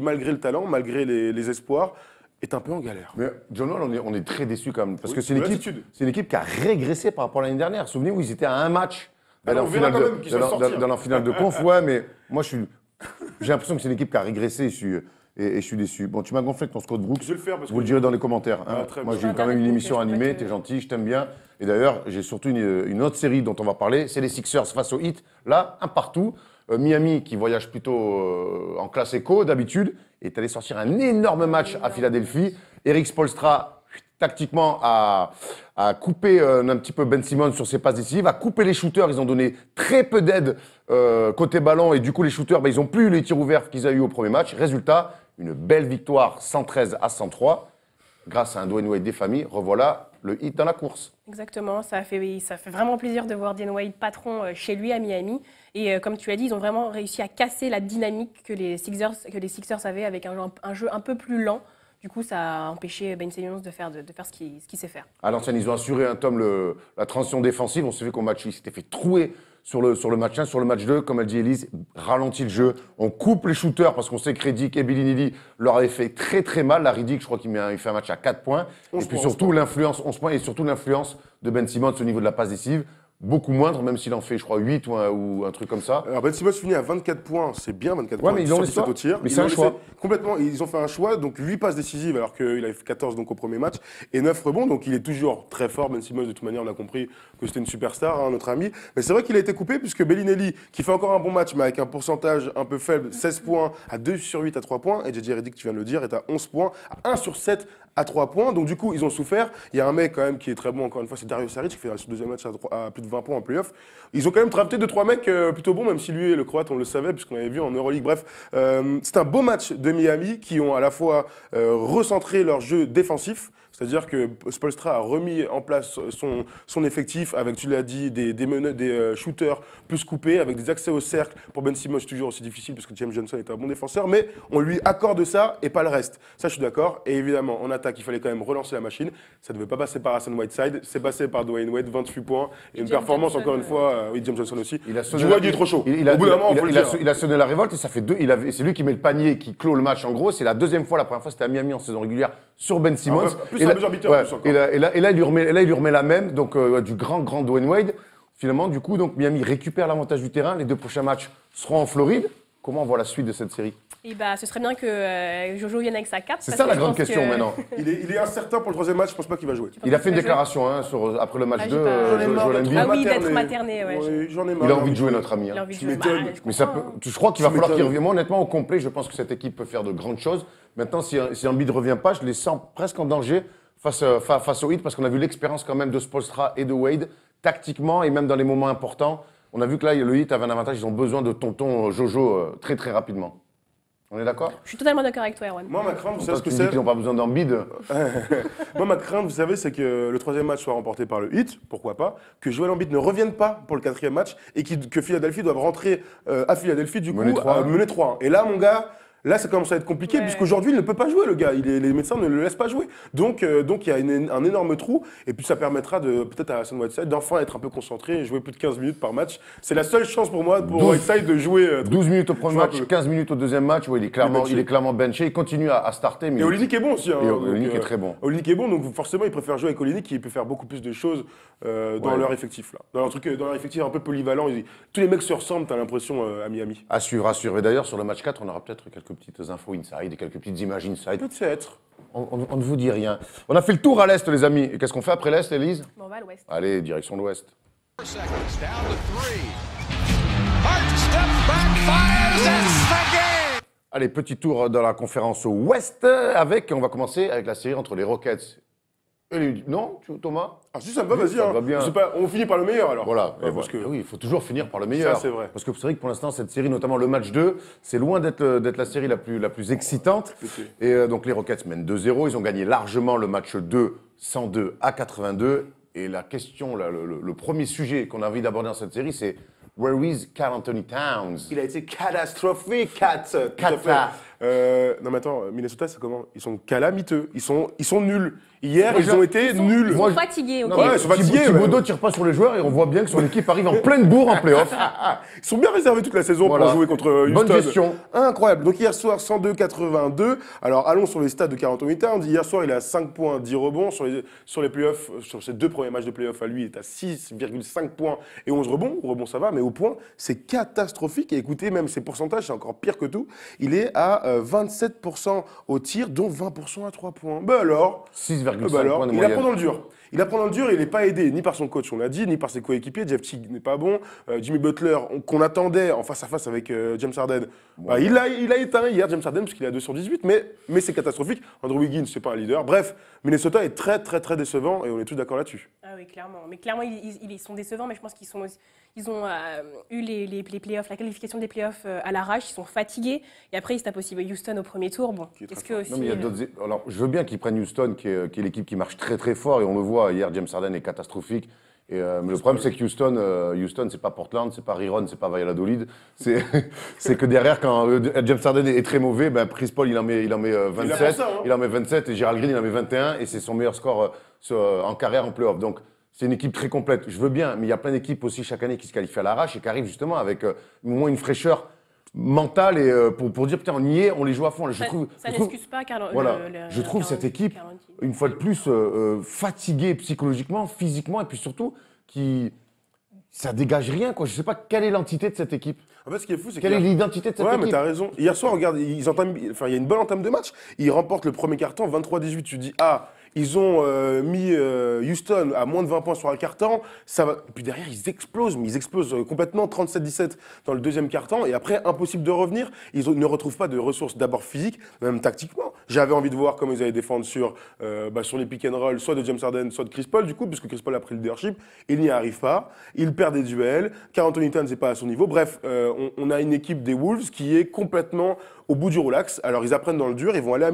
malgré le talent, malgré les espoirs, est un peu en galère. Mais John Wall, on est très déçus quand même. Parce Oui, que c'est de une l'attitude. équipe qui a régressé par rapport à l'année dernière. Souvenez-vous, ils étaient à un match Alors, on verra quand même qu'ils vont sortir. dans la finale de conf. Ouais, mais moi, j'ai l'impression que c'est une équipe qui a régressé et je suis déçu. Bon, tu m'as gonflé avec ton Scott Brooks. Je vais le faire parce Vous le que. direz dans les commentaires. hein. Ah, très Moi, bien. j'ai quand même une émission Je peux pas animée, te- t'es gentil, je t'aime bien. Et d'ailleurs, j'ai surtout une autre série dont on va parler, c'est les Sixers face au Heat. Là, un partout. Miami, qui voyage plutôt en classe éco d'habitude, est allé sortir un énorme match à Philadelphie. Eric Spoelstra, tactiquement, a coupé un petit peu Ben Simmons sur ses passes décisives, a coupé les shooters. Ils ont donné très peu d'aide côté ballon et du coup, les shooters, ils n'ont plus eu les tirs ouverts qu'ils avaient eu au premier match. Résultat, une belle victoire 113-103 grâce à un Dwayne Wade des familles. Revoilà le Heat dans la course. Exactement, ça fait vraiment plaisir de voir Dwayne Wade patron chez lui à Miami. Et comme tu as dit, ils ont vraiment réussi à casser la dynamique que les Sixers avaient avec un jeu un peu plus lent. Du coup, ça a empêché Ben Simmons de faire ce qu'il sait faire. À l'ancienne, ils ont assuré un Tom la transition défensive. On s'est vu qu'au match, il s'était fait trouer sur le match 1. Sur le match 2, comme a dit Elise, ralentit le jeu. On coupe les shooters parce qu'on sait que Redick et Belinelli leur avaient fait très très mal. La Redick, je crois qu'il fait un match à 4 points. Et puis surtout l'influence, 11 points, et surtout l'influence de Ben Simmons au niveau de la passe décisive. Beaucoup moindre, même s'il en fait, je crois, 8 ou un truc comme ça. Alors Ben Simmons finit à 24 points, c'est bien 24 Ouais, points, mais ils ont les au tir. mais c'est un choix. Complètement, ils ont fait un choix, donc 8 passes décisives alors qu'il avait fait 14 donc, au premier match et 9 rebonds, donc il est toujours très fort. Ben Simmons, de toute manière, on a compris que c'était une superstar, hein, notre ami. Mais c'est vrai qu'il a été coupé puisque Belinelli, qui fait encore un bon match, mais avec un pourcentage un peu faible, 16 points à 2 sur 8 à 3 points, et JJ Redick, tu viens de le dire, est à 11 points, à 1 sur 7 à 3 points. Donc du coup, ils ont souffert. Il y a un mec quand même qui est très bon, encore une fois, c'est Dario Saric, qui fait son deuxième match à plus de 20 points en playoff. Ils ont quand même drafté 2-3 mecs plutôt bons, même si lui, le Croate, on le savait, puisqu'on avait vu en Euroleague. Bref, c'est un beau match de Miami qui ont à la fois recentré leur jeu défensif. C'est-à-dire que Spoelstra a remis en place son effectif avec, tu l'as dit, des shooters plus coupés, avec des accès au cercle. Pour Ben Simmons, c'est toujours aussi difficile parce que James Johnson est un bon défenseur, mais on lui accorde ça et pas le reste. Ça, je suis d'accord. Et évidemment, en attaque, il fallait quand même relancer la machine. Ça ne devait pas passer par Hassan Whiteside, c'est passé par Dwayne Wade, 28 points. Et une performance, encore une fois, oui, James Johnson aussi. Il a sonné il est trop chaud. Au bout d'un moment, il a sonné la révolte et ça fait 2. C'est lui qui met le panier, qui clôt le match en gros. C'est la deuxième fois, la première fois c'était à Miami en saison régulière sur Ben Simmons. Plus un buzzer beater, plus encore. Et là, il lui remet la même, donc du grand Dwayne Wade. Finalement, du coup, donc Miami récupère l'avantage du terrain. Les 2 prochains matchs seront en Floride. Comment on voit la suite de cette série? Et ce serait bien que Jojo vienne avec sa cape. C'est ça la grande question maintenant. Il est incertain pour le troisième match, je pense pas qu'il va jouer. Il a fait une déclaration après le match 2. Joel Embiid. Ah oui, d'être materné, ouais. Oui, j'en ai marre. Il a envie de jouer, notre ami. Il a envie de Tu jouer. m'étonnes. Mais je crois qu'il va falloir qu'il revienne. Moi, honnêtement, au complet, je pense que cette équipe peut faire de grandes choses. Maintenant, si Embiid ne revient pas, je les sens presque en danger face au Heat, parce qu'on a vu l'expérience quand même de Spoelstra et de Wade, tactiquement et même dans les moments importants. On a vu que là, le Heat avait un avantage, ils ont besoin de tonton Jojo très très rapidement. On est d'accord? Je suis totalement d'accord avec toi, Erwan. Moi, ma crainte, vous savez ce que Tu dis c'est? qu'ils n'ont pas besoin d'Embiid. Moi, ma crainte, vous savez, c'est que le troisième match soit remporté par le Heat, pourquoi pas, que Joel Embiid ne revienne pas pour le quatrième match et que Philadelphie doive rentrer à Philadelphie, du coup, mener 3-1. Et là, mon gars, là, ça commence à être compliqué, puisqu'aujourd'hui, il ne peut pas jouer, le gars. Les médecins ne le laissent pas jouer. Donc il y a un énorme trou. Et puis, ça permettra peut-être à Hassan Whiteside d'enfin être un peu concentré et jouer plus de 15 minutes par match. C'est la seule chance pour moi, pour Whiteside, de jouer. 12 minutes au premier match, 15 minutes au deuxième match. Ouais, il est clairement benché. Il continue à starter. Mais et Olynyk est bon aussi. Hein, Olynyk est très bon. Olynyk est bon, donc forcément, il préfère jouer avec Olynyk qui peut faire beaucoup plus de choses dans leur effectif. Là. Dans leur effectif un peu polyvalent. Tous les mecs se ressemblent, t'as l'impression, à Miami. À suivre. Et d'ailleurs, sur le match 4, on aura peut-être quelques petites infos inside et quelques petites images inside. Peut-être. On ne vous dit rien. On a fait le tour à l'Est, les amis. Et qu'est-ce qu'on fait après l'Est, Élise? Bon, on va à l'Ouest. Allez, direction l'Ouest. 4 seconds, down to 3. Hart steps back, fires, that's the game! Allez, petit tour dans la conférence Ouest on va commencer avec la série entre les Rockets et les... Non, Thomas? Ah si, ça me va, vas-y. Ça va bien. On finit par le meilleur alors. Voilà. Parce que... Oui, il faut toujours finir par le meilleur. Ça, c'est vrai. Parce que c'est vrai que pour l'instant, cette série, notamment le match 2, c'est loin d'être la série la plus excitante. Et donc les Rockets mènent 2-0. Ils ont gagné largement le match 2, 102-82. Et la question, le premier sujet qu'on a envie d'aborder dans cette série, c'est Where is Karl Anthony Towns? Il a été catastrophique, non mais attends, Minnesota, c'est comment? Ils sont calamiteux. Ils sont nuls. Hier, ils ont été nuls. Ils sont fatigués, ok. Ouais, ils sont fatigués. Thibodeau tire pas sur les joueurs et on voit bien que son équipe arrive en pleine bourre en playoff. Ils sont bien réservés toute la saison Voilà. pour jouer contre Houston. Bonne gestion. Incroyable. Donc hier soir, 102-82. Alors allons sur les stats de Karl Anthony Towns. Hier soir, il a 5 points, 10 rebonds. Sur les playoffs, sur ses 2 premiers matchs de playoffs à lui, il est à 6,5 points et 11 rebonds. Au rebond, ça va, mais au point, c'est catastrophique. Et écoutez, même ses pourcentages, c'est encore pire que tout. Il est à 27% au tir, dont 20% à 3 points. Ben alors 6,5 alors, points de il moyenne. apprend dans le dur. Il apprend dans le dur et il n'est pas aidé ni par son coach, on l'a dit, ni par ses coéquipiers. Jeff Teague n'est pas bon. Jimmy Butler, qu'on attendait en face à face avec James Harden, bah, il a éteint hier James Harden parce qu'il est à 2 sur 18, mais c'est catastrophique. Andrew Wiggins, c'est pas un leader. Bref, Minnesota est très très très décevant et on est tous d'accord là-dessus. Ah oui, clairement. Mais clairement, ils sont décevants, mais je pense qu'ils ont eu les playoffs, la qualification des playoffs à l'arrache, ils sont fatigués. Et après, ils se tapent aussi Houston au premier tour. Bon, est-ce que aussi... Non, mais il y a d'autres... Alors, je veux bien qu'ils prennent Houston, qui est l'équipe qui marche très très fort, et on le voit voit, hier, James Harden est catastrophique. Mais le problème, c'est que Houston, c'est pas Portland, c'est pas Riron, c'est pas Valladolid. C'est que derrière, quand James Harden est très mauvais, ben, Chris Paul, il en met 27. Il en met 27 et Gerald Green, il en met 21. Et c'est son meilleur score en carrière en playoff. Donc, c'est une équipe très complète. Je veux bien, mais il y a plein d'équipes aussi chaque année qui se qualifient à l'arrache et qui arrivent justement avec au moins une fraîcheur mentale et pour dire, putain, on y est, on les joue à fond. Ça n'excuse pas, Carl. Voilà. Je trouve cette équipe, une fois de plus, fatiguée psychologiquement, physiquement, et puis surtout, ça dégage rien, quoi. Je sais pas quelle est l'entité de cette équipe. En fait, ce qui est fou, c'est Quelle est l'identité de cette Ouais, équipe? mais t'as raison. Hier soir, regarde, il y a une bonne entame de match. Ils remportent le premier quart-temps, 23-18. Tu dis, ah, ils ont mis Houston à moins de 20 points sur un quart-temps. Ça va. Et puis derrière, ils explosent, mais ils explosent complètement, 37-17 dans le deuxième quart-temps. Et après, impossible de revenir. Ils ne retrouvent pas de ressources, d'abord physiques, même tactiquement. J'avais envie de voir comment ils allaient défendre sur les pick and roll, soit de James Harden, soit de Chris Paul, du coup, puisque Chris Paul a pris le leadership. Il n'y arrive pas. Il perd des duels. Karl Anthony Towns n'est pas à son niveau. Bref, on a une équipe des Wolves qui est complètement au bout du relax. Alors, ils apprennent dans le dur. Ils vont aller à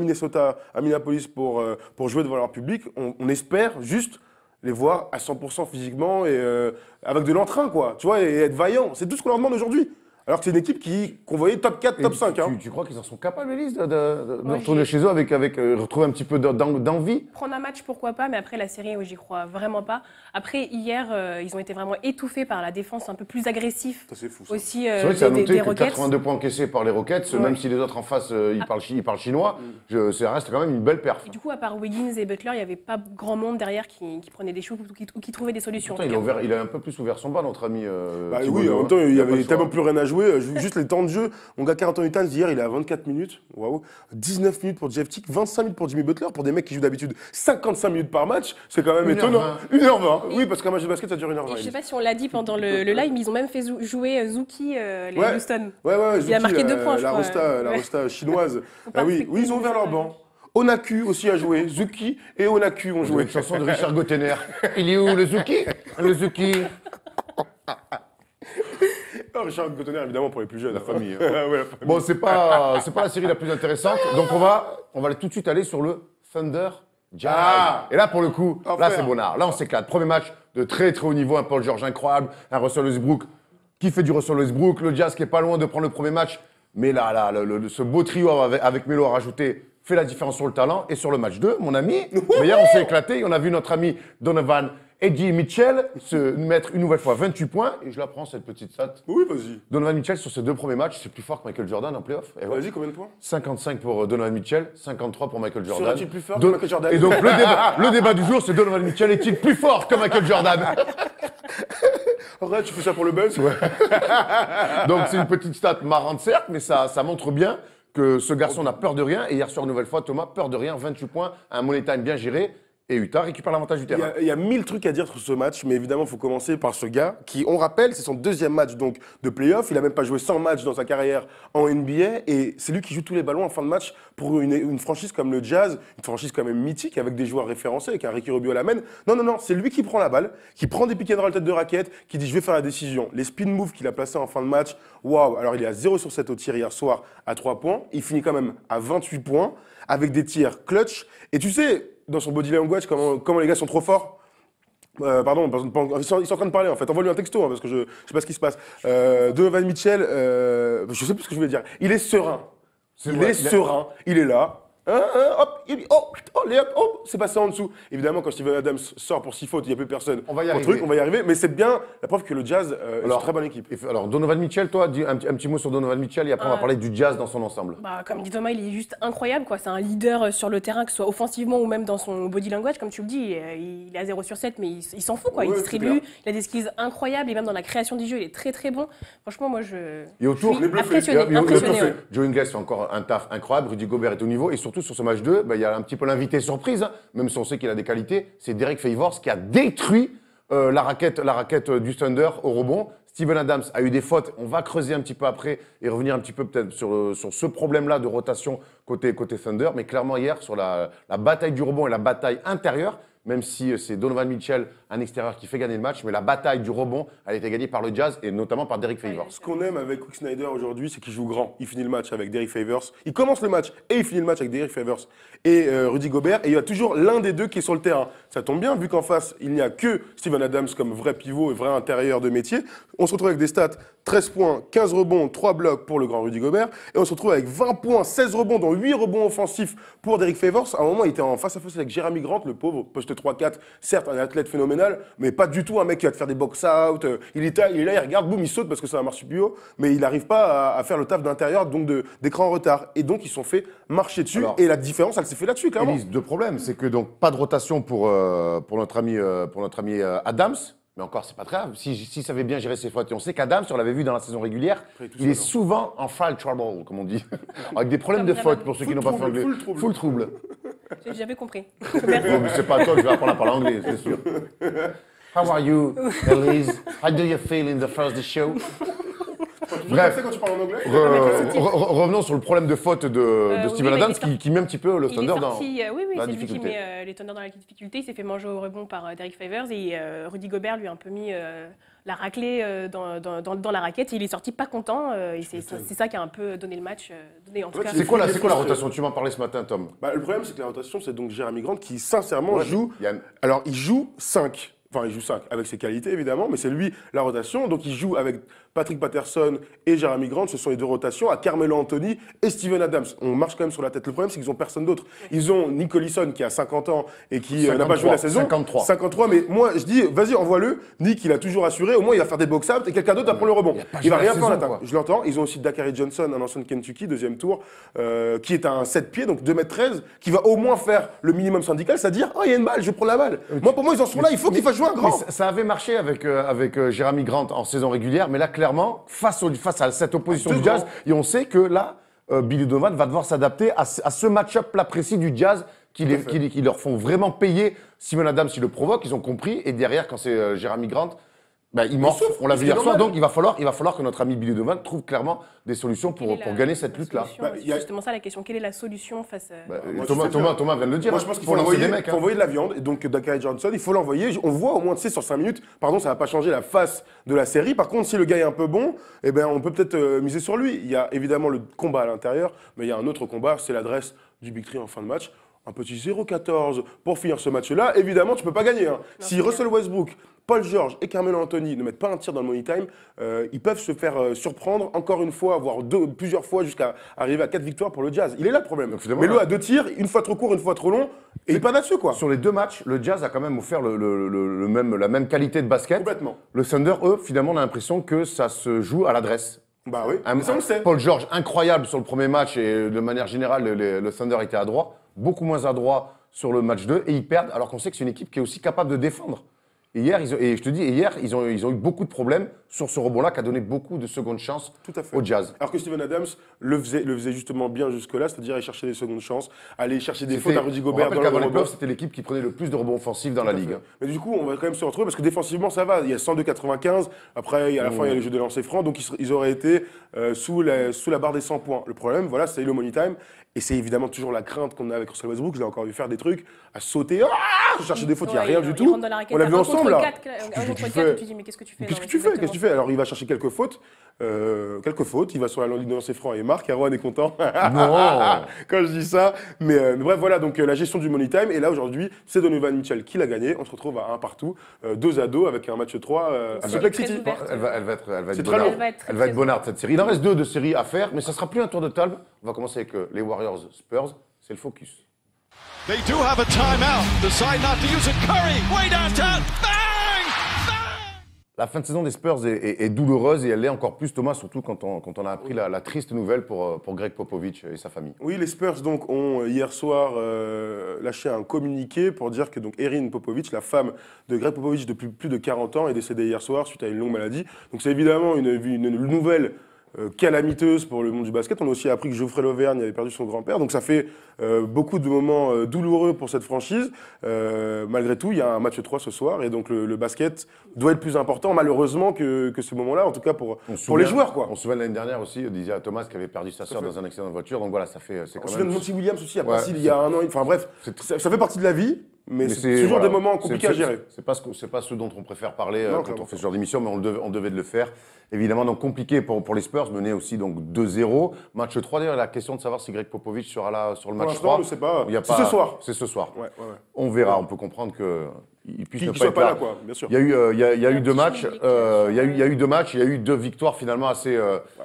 Minneapolis pour jouer devant leur public. On espère juste les voir à 100% physiquement et avec de l'entrain, quoi. Tu vois, et être vaillant. C'est tout ce qu'on leur demande aujourd'hui. Alors que c'est une équipe qu'on voyait top 4, top 5. Tu crois qu'ils en sont capables, Élise, de retourner chez eux avec retrouver un petit peu d'envie? Prendre un match, pourquoi pas, mais après la série, j'y crois vraiment pas. Après, hier, ils ont été vraiment étouffés par la défense un peu plus agressive. Ça, c'est fou, ça. Aussi, C'est vrai que ça a noté des que Rockets. 82 points encaissés par les Rockets, même si les autres en face, ils parlent chinois, ça reste quand même une belle perf. Et du coup, à part Wiggins et Butler, il n'y avait pas grand monde derrière qui prenait des shoots ou qui trouvait des solutions. Pourtant, il a un peu plus ouvert son bas, notre ami. Oui, en même temps, il y avait tellement plus rien à jouer. Juste les temps de jeu. Mon gars, Karl Anthony Towns, hier, il est à 24 minutes. Waouh. 19 minutes pour Jeff Teague, 25 minutes pour Jimmy Butler. Pour des mecs qui jouent d'habitude 55 minutes par match, c'est quand même étonnant. 1h20. Oui, parce qu'un match de basket, ça dure 1h20. Je sais pas si on l'a dit pendant le live, mais ils ont même fait jouer Zuki, les Houston. Ouais, Il a marqué 2 points, je crois. La Rosta chinoise. Oui, ils ont ouvert leur banc. Onaku aussi a joué. Zuki et Onaku ont joué. Une chanson de Richard Gottener. Il est où, le Zuki? Le Zuki. Non, Richard Gottener, évidemment, pour les plus jeunes. La famille. Ouais, la famille. Bon, c'est pas la série la plus intéressante. Donc, on va tout de suite aller sur le Thunder Jazz. Et là, pour le coup, là, c'est Bonnard. Là, on s'éclate. Premier match de très, très haut niveau. Un Paul George incroyable. Un Russell Westbrook qui fait du Russell Westbrook. Le Jazz qui est pas loin de prendre le premier match. Mais là, ce beau trio avec Melo à rajouter fait la différence sur le talent. Et sur le match 2, mon ami, hier, on s'est éclaté. Et on a vu notre ami Donovan Eddie Mitchell se mettre une nouvelle fois 28 points. Et je la prends, cette petite stat. Oui, vas-y. Donovan Mitchell, sur ses 2 premiers matchs, c'est plus fort que Michael Jordan en playoff. Et Vas-y, combien de points? 55 pour Donovan Mitchell, 53 pour Michael Jordan. Serait-il plus fort que Michael Jordan? Et donc, le débat du jour, c'est Donovan Mitchell est-il plus fort que Michael Jordan? Arrête, tu fais ça pour le buzz? Ouais. Donc, c'est une petite stat marrante, certes, mais ça montre bien que ce garçon n'a peur de rien. Et hier soir, une nouvelle fois, Thomas, peur de rien, 28 points, un money time bien géré. Et Utah récupère l'avantage du terrain. Il y a 1000 trucs à dire sur ce match, mais évidemment, il faut commencer par ce gars qui, on rappelle, c'est son 2e match donc, de play-off. Il n'a même pas joué 100 matchs dans sa carrière en NBA. Et c'est lui qui joue tous les ballons en fin de match pour une franchise comme le Jazz, une franchise quand même mythique avec des joueurs référencés, avec un Ricky Rubio à la main. Non, c'est lui qui prend la balle, qui prend des pick and roll tête de raquette, qui dit je vais faire la décision. Les spin moves qu'il a placés en fin de match, waouh. Alors il est à 0 sur 7 au tir hier soir à 3 points. Il finit quand même à 28 points avec des tirs clutch. Et tu sais, dans son body language, comment les gars sont trop forts. Pardon, ils sont en train de parler en fait. Envoie-lui un texto parce que je sais pas ce qui se passe. Donovan Mitchell, je sais plus ce que je voulais dire. Il est serein. Serein. Il est là. C'est passé en dessous. Évidemment, quand Steven Adams sort pour 6 fautes, il n'y a plus personne. On va y arriver. Mais c'est bien la preuve que le Jazz est une très bonne équipe. Alors, Donovan Mitchell, toi, dis un petit mot sur Donovan Mitchell et après, on va parler du Jazz dans son ensemble. Comme dit Thomas, il est juste incroyable, quoi. C'est un leader sur le terrain, que ce soit offensivement ou même dans son body language, comme tu le dis. Il est à 0 sur 7, mais il s'en fout, quoi. Il distribue, il a des skills incroyables et même dans la création du jeu, il est très très bon. Franchement, moi, Et autour, suis impressionné. Joe Ingles fait encore un taf incroyable. Rudy Gobert est au niveau. Et surtout, sur ce match 2, il y a un petit peu l'invité surprise, même si on sait qu'il a des qualités. C'est Derek Favors qui a détruit la raquette du Thunder au rebond. Steven Adams a eu des fautes. On va creuser un petit peu après et revenir un petit peu peut-être sur ce problème-là de rotation côté Thunder. Mais clairement, hier, sur la bataille du rebond et la bataille intérieure, même si c'est Donovan Mitchell, un extérieur, qui fait gagner le match. Mais la bataille du rebond, elle a été gagnée par le Jazz et notamment par Derek Favors. Ce qu'on aime avec Quick Snyder aujourd'hui, c'est qu'il joue grand. Il finit le match avec Derek Favors. Il commence le match et il finit le match avec Derek Favors et Rudy Gobert. Et il y a toujours l'un des deux qui est sur le terrain. Ça tombe bien, vu qu'en face, il n'y a que Steven Adams comme vrai pivot et vrai intérieur de métier. On se retrouve avec des stats 13 points, 15 rebonds, 3 blocs pour le grand Rudy Gobert. Et on se retrouve avec 20 points, 16 rebonds, dont 8 rebonds offensifs pour Derek Favors. À un moment, il était en face à face avec Jeremy Grant, le pauvre, poste 3-4. Certes, un athlète phénoménal, mais pas du tout un mec qui va te faire des box-out. Il est là, il regarde, boum, il saute parce que c'est un marsupio, mais il n'arrive pas à faire le taf d'intérieur, donc d'écran en retard. Et donc, ils se sont fait marcher dessus. Alors, et la différence, elle s'est fait là-dessus, clairement. Élise, deux problèmes. C'est que donc pas de rotation pour notre ami Adams. Mais encore, c'est pas très grave. Si ça avait bien géré ses fautes, et on sait qu'Adams, on l'avait vu dans la saison régulière, il est souvent en foul trouble, comme on dit, avec des problèmes de faute pour ceux qui n'ont pas fait anglais. Full trouble. J'avais compris. Bon, mais c'est pas toi que je vais apprendre à parler anglais, c'est sûr. How are you, Elise? How do you feel in the first show? Bref, Quand tu parles en anglais revenons sur le problème de faute de Steven Adams qui met un petit peu le Il est Thunder dans sorti, oui, la c'est lui qui difficulté. met les Thunder dans la difficulté. Il s'est fait manger au rebond par Derek Favors et Rudy Gobert lui a un peu mis la raclée dans la raquette. Et il est sorti pas content. Et c'est ça qui a un peu donné le match. En tout cas, C'est quoi la rotation? Tu m'en parlais ce matin, Tom. Le problème, c'est que la rotation, c'est donc Jeremy Grant qui, sincèrement, joue. il y a- Alors, il joue 5. Enfin, il joue 5 avec ses qualités, évidemment, mais c'est lui la rotation. Donc, il joue avec Patrick Patterson et Jeremy Grant. Ce sont les deux rotations à Carmelo Anthony et Steven Adams. On marche quand même sur la tête. Le problème, c'est qu'ils n'ont personne d'autre. Ils ont Nick Collison qui a 50 ans et qui n'a pas joué la saison. 53, mais moi, je dis, vas-y, envoie-le. Nick, il a toujours assuré. Au moins, il va faire des box-out et quelqu'un d'autre va prendre le rebond. Il va rien faire en attaque. Je l'entends. Ils ont aussi Dakari Johnson, un ancien de Kentucky, deuxième tour, qui est un 7 pieds, donc 2m13, qui va au moins faire le minimum syndical, c'est-à-dire, oh, il y a une balle, je prends la balle. Moi, pour moi, ils en sont là. Il faut qu'il fasse jouer un grand. Ça avait marché avec Jeremy Grant en saison régulière, mais là, clairement, face à cette opposition du Jazz, et on sait que là, Billy Donovan va devoir s'adapter à ce match-up-là précis du Jazz qui leur font vraiment payer. Steven Adams, il le provoque, ils ont compris, et derrière, quand c'est Jeremy Grant, il morfle, on l'a vu hier soir, donc il va falloir que notre ami Billy Donovan trouve clairement des solutions pour gagner cette lutte-là. C'est justement ça la question. Quelle est la solution face à... Thomas vient de le dire. Moi, je pense qu'il faut envoyer de la viande. Et donc, Dakari Johnson, il faut l'envoyer. On voit au moins, tu sais, sur 5 minutes, pardon, ça va pas changer la face de la série. Par contre, si le gars est un peu bon, eh ben, on peut peut-être miser sur lui. Il y a évidemment le combat à l'intérieur, mais il y a un autre combat, c'est l'adresse du Big Three en fin de match. Un petit 0-14 pour finir ce match-là. Évidemment, tu peux pas gagner. Si Russell Westbrook, Paul George et Carmelo Anthony ne mettent pas un tir dans le money time, ils peuvent se faire surprendre encore une fois, voire plusieurs fois, jusqu'à arriver à 4 victoires pour le Jazz. Il est là le problème. Melo a 2 tirs, une fois trop court, une fois trop long, et il pas là-dessus, quoi. Sur les 2 matchs, le Jazz a quand même offert la même qualité de basket. Complètement. Le Thunder, eux, finalement, on a l'impression que ça se joue à l'adresse. Bah oui, mais ça on le sait. Paul George, incroyable sur le premier match, et de manière générale, le Thunder était adroit, beaucoup moins adroit sur le match 2, et ils perdent, alors qu'on sait que c'est une équipe qui est aussi capable de défendre. Et hier, ils ont eu beaucoup de problèmes sur ce rebond-là qui a donné beaucoup de secondes chances au Jazz. Alors que Steven Adams le faisait justement bien jusque-là, c'est-à-dire aller chercher des secondes chances, aller chercher des fautes à Rudy Gobert dans le rebond. rebond. C'était l'équipe qui prenait le plus de rebonds offensifs dans la ligue. Mais du coup, on va quand même se retrouver parce que défensivement, ça va. Il y a 102-95. Après, à la fin, il y a les jeux de lancer franc. Donc, ils auraient été sous la barre des 100 points. Le problème, voilà, c'est le money time. Et c'est évidemment toujours la crainte qu'on a avec Russell Westbrook. Je l'ai encore vu faire des trucs, à sauter, chercher des fautes, il n'y a rien du tout. On l'a vu ensemble, là. Un contre 4, tu dis, mais qu'est-ce que tu fais? Qu'est-ce que tu fais? Alors, il va chercher quelques fautes. Il va sur la ligne de lancer franc et marque. Erwan est content. Non. Quand je dis ça. Mais bref, voilà, donc la gestion du money time. Et là, aujourd'hui, c'est Donovan Mitchell qui l'a gagné. On se retrouve à 1 partout, 2-2 avec un match 3 à Salt Lake City. Elle va être bonarde cette série. Il en reste 2 de séries à faire, mais ça ne sera plus un tour de table. On va commencer avec les Warriors Spurs. C'est le focus. They do have a timeout. Decide not to use it. Curry, way downtown. Bang! La fin de saison des Spurs est douloureuse et elle l'est encore plus, Thomas, surtout quand on a appris la triste nouvelle pour Greg Popovich et sa famille. Oui, les Spurs donc, ont hier soir lâché un communiqué pour dire que donc, Erin Popovich, la femme de Greg Popovich depuis plus de 40 ans, est décédée hier soir suite à une longue maladie. Donc c'est évidemment une nouvelle calamiteuse pour le monde du basket. On a aussi appris que Geoffrey Lauvergne avait perdu son grand-père. Donc ça fait beaucoup de moments douloureux pour cette franchise. Malgré tout, il y a un match 3 ce soir et donc le basket doit être plus important malheureusement que ce moment-là, en tout cas pour les joueurs, quoi. On se souvient l'année dernière aussi, disait à Thomas qui avait perdu sa sœur dans un accident de voiture. Donc voilà, c'est quand même... On se souvient de Monty Williams aussi, il y a un an. Enfin bref, ça fait partie de la vie. Mais c'est toujours des moments compliqués à gérer. C'est pas ce dont on préfère parler Non, quand clairement. on fait ce genre d'émission, mais on devait de le faire. Évidemment, donc compliqué pour les Spurs, mené aussi donc 2-0. Match 3, d'ailleurs, la question de savoir si Greg Popovich sera là sur le Pour match l'instant, 3. on ne sait pas. Il y a C'est ce soir. C'est ce soir. Ouais. On verra, on peut comprendre qu'il puisse Qu'il ne ne pas soit être pas là, là. quoi, bien sûr. Il y a eu Un deux petit matchs, public, il y a eu deux matchs, il y a eu deux victoires finalement assez...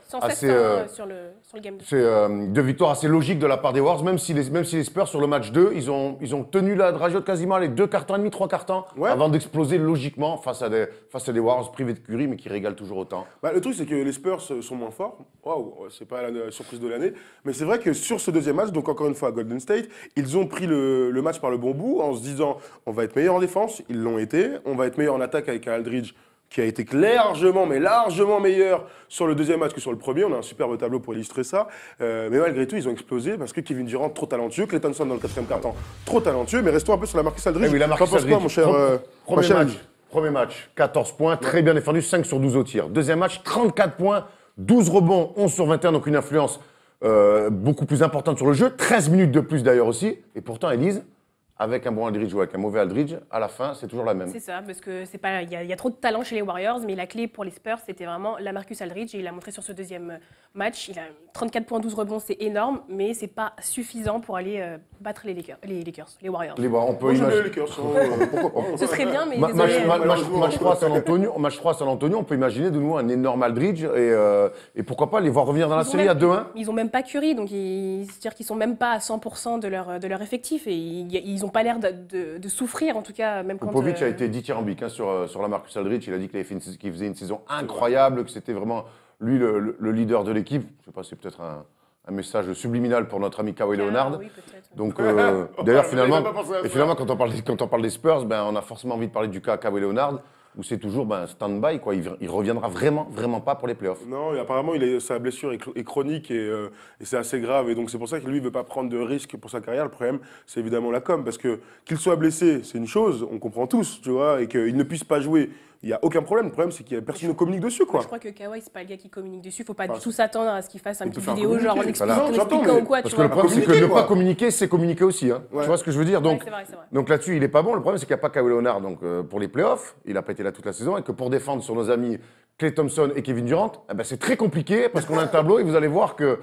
107 sur le game 2. C'est deux victoires assez logiques de la part des Warriors, même si les Spurs, sur le match 2, ils ont tenu la dragiote quasiment les 2 quarts temps et demi, 3 quarts temps, Ouais. avant d'exploser logiquement face à des Warriors privés de Curry, mais qui régalent toujours autant. Bah, le truc, c'est que les Spurs sont moins forts. Waouh, c'est pas la surprise de l'année. Mais c'est vrai que sur ce deuxième match, donc encore une fois à Golden State, ils ont pris le match par le bon bout en se disant on va être meilleur en défense. Ils l'ont été. On va être meilleur en attaque avec un Aldridge qui a été largement meilleur sur le deuxième match que sur le premier. On a un superbe tableau pour illustrer ça. Mais malgré tout, ils ont explosé parce que Kevin Durant, trop talentueux. Clay Thompson dans le quatrième quart-temps, trop talentueux. Mais restons un peu sur la Marcus Aldridge. Eh oui, la Marcus T'en penses quoi, Aldridge, mon cher Premier cher match, ami premier match, 14 points, très bien défendu, 5 sur 12 au tir. Deuxième match, 34 points, 12 rebonds, 11 sur 21, donc une influence beaucoup plus importante sur le jeu. 13 minutes de plus d'ailleurs aussi. Et pourtant, Elise, avec un bon Aldridge ou avec un mauvais Aldridge, à la fin, c'est toujours la même. C'est ça, parce que c'est pas, il y a trop de talent chez les Warriors, mais la clé pour les Spurs, c'était vraiment Lamarcus Aldridge, et il a montré sur ce deuxième match. Il a 34 points, 12 rebonds, c'est énorme, mais c'est pas suffisant pour aller battre les Warriors. On peut Moi, j'aime imaginer. les Lakers, hein. Pourquoi pas Ce serait bien, mais Match désolé. match 3 à San Antonio, match 3 à San Antonio, on peut imaginer de nouveau un énorme Aldridge et pourquoi pas les voir revenir dans la série à 2-1. Ils ont même pas Curry, donc c'est-à-dire qu'ils sont même pas à 100% de leur effectif, et ils ont pas l'air de souffrir, en tout cas, même quand... Popovic a été dithyrambique sur la Marcus Aldridge. Il a dit qu'il faisait une saison incroyable, que c'était vraiment lui le leader de l'équipe. Je sais pas, c'est peut-être un message subliminal pour notre ami Kawhi Leonard. Oui, peut-être. Donc, d'ailleurs, finalement, j'avais pas pensé à ça. finalement, quand on parle des Spurs, on a forcément envie de parler du cas Kawhi Leonard, où c'est toujours stand-by, quoi. Il reviendra vraiment pas pour les playoffs. Non, et apparemment, sa blessure est chronique et c'est assez grave. Et donc, c'est pour ça que lui ne veut pas prendre de risques pour sa carrière. Le problème, c'est évidemment la com. Parce que qu'il soit blessé, c'est une chose, on comprend tous, tu vois, et qu'il ne puisse pas jouer, il n'y a aucun problème. Le problème, c'est qu'il y a personne ne communique dessus, quoi. Je crois que Kawhi, c'est pas le gars qui communique dessus. Faut pas du tout s'attendre à ce qu'il fasse une peut petite faire vidéo, genre en communiquer. expliquant, Voilà. J'entends, ou mais- quoi, Parce tu que le vois. problème, c'est que communiquer, ne quoi. pas communiquer, c'est communiquer aussi. Hein. Ouais. Tu vois ce que je veux dire? Donc, Ouais, c'est vrai. donc là-dessus, il est pas bon. Le problème, c'est qu'il n'y a pas Kawhi Leonard pour les playoffs. Il n'a pas été là toute la saison. Et que pour défendre sur nos amis Klay Thompson et Kevin Durant, c'est très compliqué parce qu'on a un tableau et vous allez voir que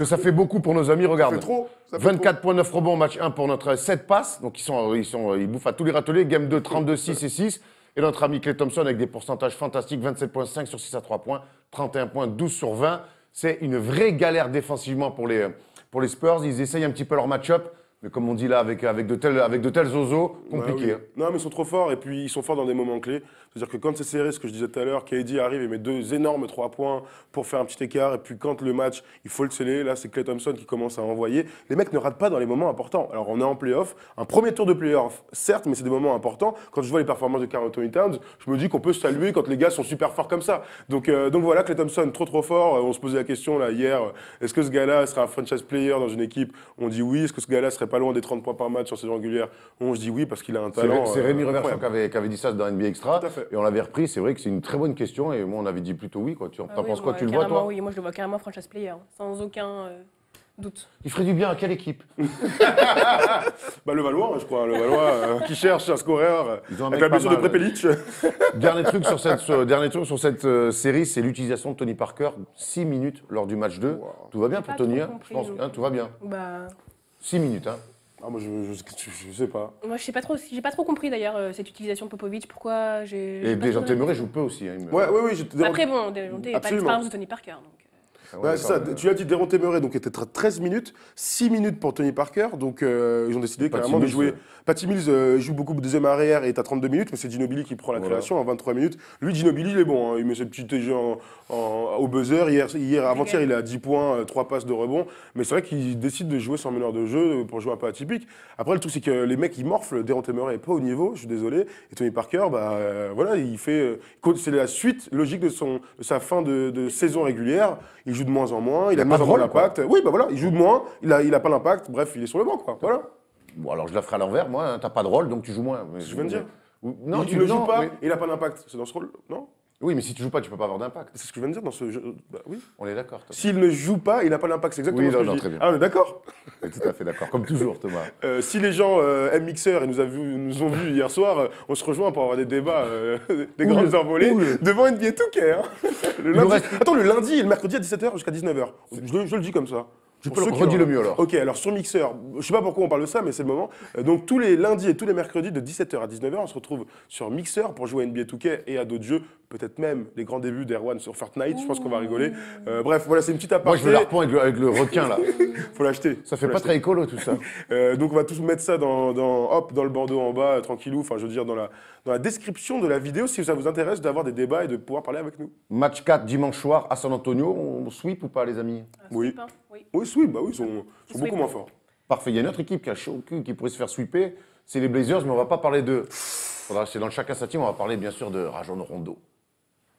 ça fait beaucoup pour nos amis. Regarde. Ça fait trop. 24,9 rebonds, match 1 pour notre 7 passes. Donc ils bouffent à tous les râteliers. Game 2, 32, 6 et 6. Et notre ami Klay Thompson avec des pourcentages fantastiques, 27,5 sur 6 à 3 points, 31 points, 12 sur 20. C'est une vraie galère défensivement pour les Spurs. Ils essayent un petit peu leur match-up. Mais comme on dit là, avec de tels osos, compliqué. Bah hein. oui. Non, mais ils sont trop forts et puis ils sont forts dans des moments clés. C'est-à-dire que quand c'est serré, ce que je disais tout à l'heure, KD arrive et met 2 énormes 3 points pour faire un petit écart. Et puis quand le match, il faut le sceller, là c'est Klay Thompson qui commence à envoyer. Les mecs ne ratent pas dans les moments importants. Alors on est en playoff, un premier tour de playoff, certes, mais c'est des moments importants. Quand je vois les performances de Karl Anthony Towns, je me dis qu'on peut se saluer quand les gars sont super forts comme ça. Donc voilà, Klay Thompson trop fort. On se posait la question là hier, est-ce que ce gars-là serait un franchise player dans une équipe? On dit oui. Est-ce que ce gars-là serait pas loin des 30 points par match sur saison régulière? On se dit oui parce qu'il a un talent. C'est Rémi Reverchon incroyable. qui avait dit ça dans NBA Extra. Tout à fait. Et on l'avait repris. C'est vrai que c'est une très bonne question. Et moi, on avait dit plutôt oui. T'en penses quoi? Tu le vois, toi? Oui, moi je le vois carrément franchise player, sans aucun doute. Il ferait du bien à quelle équipe? Bah, le Valois, je crois. Le Valois qui cherche un scoreur Ils ont un avec mec la pas blessure de mal. Prepelic. Dernier truc sur cette série, c'est l'utilisation de Tony Parker. 6 minutes lors du match 2. Tout va bien J'ai pour pas Tony, trop hein, compris, je pense. donc. Hein, tout va bien. Bah, 6 minutes. Hein. Ah, moi, je sais pas. moi je sais pas trop, j'ai pas trop compris d'ailleurs cette utilisation de Popovic. Pourquoi j'ai. Et pas Dejounte trop- Murray joue peu aussi. Hein, Oui, j'étais. Après bon, Dejounte, il n'y a pas Absolument. l'expérience de Tony Parker, donc. Ouais, c'est ça. Tu l'as dit, Dejounte Murray, donc était 13 minutes, 6 minutes pour Tony Parker. Donc ils ont décidé Patty carrément de Mills, jouer. ouais. Patty Mills joue beaucoup de deuxième arrière et est à 32 minutes, mais c'est Ginobili qui prend la Voilà. création à 23 minutes. Lui, Ginobili, il est bon. Hein. Il met ses petits jeux au buzzer. Avant-hier, il a 10 points, 3 passes de rebond. Mais c'est vrai qu'il décide de jouer sans meneur de jeu pour jouer un peu atypique. Après, le truc, c'est que les mecs, ils morflent. Dejounte Murray n'est pas au niveau, je suis désolé. Et Tony Parker, voilà, il fait. C'est la suite logique de sa fin de saison régulière. Il joue de moins en moins, il a de pas moins de en moins rôle, quoi. d'impact. Oui, voilà, il joue de moins, il a pas l'impact. Bref, il est sur le banc, quoi. Voilà. Bon, alors je la ferai à l'envers. Moi, t'as pas de rôle, donc tu joues moins. Mais Je viens de dire. Non, il ne joue pas, mais- et il n'a pas d'impact. C'est dans ce rôle, non? Oui, mais si tu joues pas, tu peux pas avoir d'impact. C'est ce que je viens de dire dans ce jeu. Bah, oui. On est d'accord. Thomas. S'il ne joue pas, il n'a pas l'impact. C'est exactement Oui, ce que non, je dis. très bien. Ah, on est d'accord. On est tout à fait d'accord. Comme toujours, Thomas. Si les gens aiment Mixer et nous ont vus hier soir, on se rejoint pour avoir des débats, des grandes envolées, devant NBA 2K. Hein. Attends, le lundi et le mercredi à 17h jusqu'à 19h. Je le dis comme ça. Redis-le mieux alors. Ok, alors sur Mixer, je sais pas pourquoi on parle de ça, mais c'est le moment. Donc tous les lundis et tous les mercredis de 17h à 19h, on se retrouve sur Mixer pour jouer à NBA 2K et à d'autres jeux. Peut-être même les grands débuts d'Erwan sur Fortnite, je pense qu'on va rigoler. Bref, voilà, c'est une petite aparté. Moi, je veux l'arpon avec le requin, là. Faut l'acheter. Ça fait pas très écolo, tout ça. Donc on va tous mettre ça dans le bandeau en bas, tranquillou, enfin je veux dire dans la description de la vidéo, si ça vous intéresse d'avoir des débats et de pouvoir parler avec nous. Match 4 dimanche soir à San Antonio. On sweep ou pas, les amis? Oui. Sweep, hein, oui. Oui, sweep, bah oui, ils sont Sweep. beaucoup moins forts. Parfait. Il y a une autre équipe qui a chaud au cul, qui pourrait se faire sweeper. C'est les Blazers, mais on va pas parler de... C'est dans le chacun sa team, on va parler bien sûr de Rajon Rondo.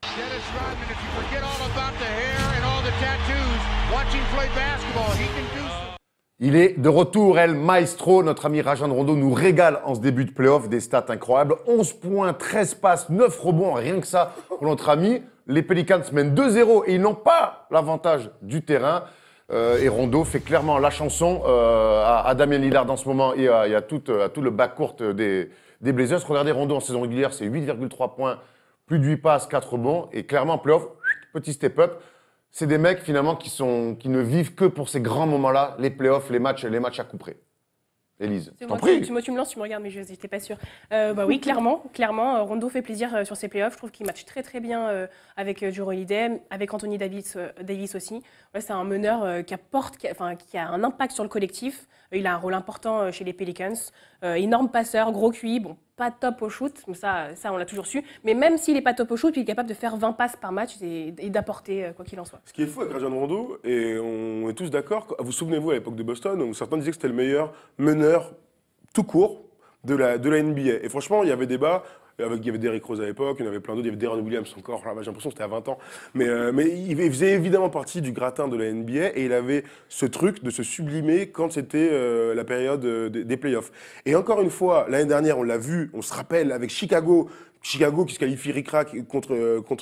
Dennis Rodman, if you forget all about the hair and all the tattoos, watching play basketball, he can do some. Il est de retour, El Maestro. Notre ami Rajon Rondo nous régale en ce début de playoff. Des stats incroyables. 11 points, 13 passes, 9 rebonds, rien que ça pour notre ami. Les Pelicans mènent 2-0 et ils n'ont pas l'avantage du terrain. Et Rondo fait clairement la chanson à Damian Lillard en ce moment et à tout le backcourt des Blazers. Regardez, Rondo en saison régulière, c'est 8,3 points, plus de 8 passes, 4 rebonds. Et clairement, en playoff, petit step-up. C'est des mecs finalement qui ne vivent que pour ces grands moments-là, les playoffs, les matchs à coup près. Élise, C'est t'en moi, prie. tu me lances, tu me regardes, mais je n'étais pas sûre. Bah oui, clairement, Rondo fait plaisir sur ses playoffs. Je trouve qu'il match très très bien avec Jrue Holiday, avec Anthony Davis aussi. Ouais, c'est un meneur qui a un impact sur le collectif. Il a un rôle important chez les Pelicans. Énorme passeur, gros QI, bon, pas top au shoot, mais ça on l'a toujours su. Mais même s'il n'est pas top au shoot, il est capable de faire 20 passes par match et d'apporter quoi qu'il en soit. Ce qui est fou avec Rajon Rondo, et on est tous d'accord, vous souvenez-vous à l'époque de Boston, où certains disaient que c'était le meilleur meneur tout court de la NBA. Et franchement, il y avait débat. Il y avait Derrick Rose à l'époque, il y en avait plein d'autres, il y avait Deron Williams encore, là, j'ai l'impression que c'était à 20 ans. Mais il faisait évidemment partie du gratin de la NBA et il avait ce truc de se sublimer quand c'était la période des playoffs. Et encore une fois, l'année dernière, on l'a vu, on se rappelle avec Chicago qui se qualifie ric-rac contre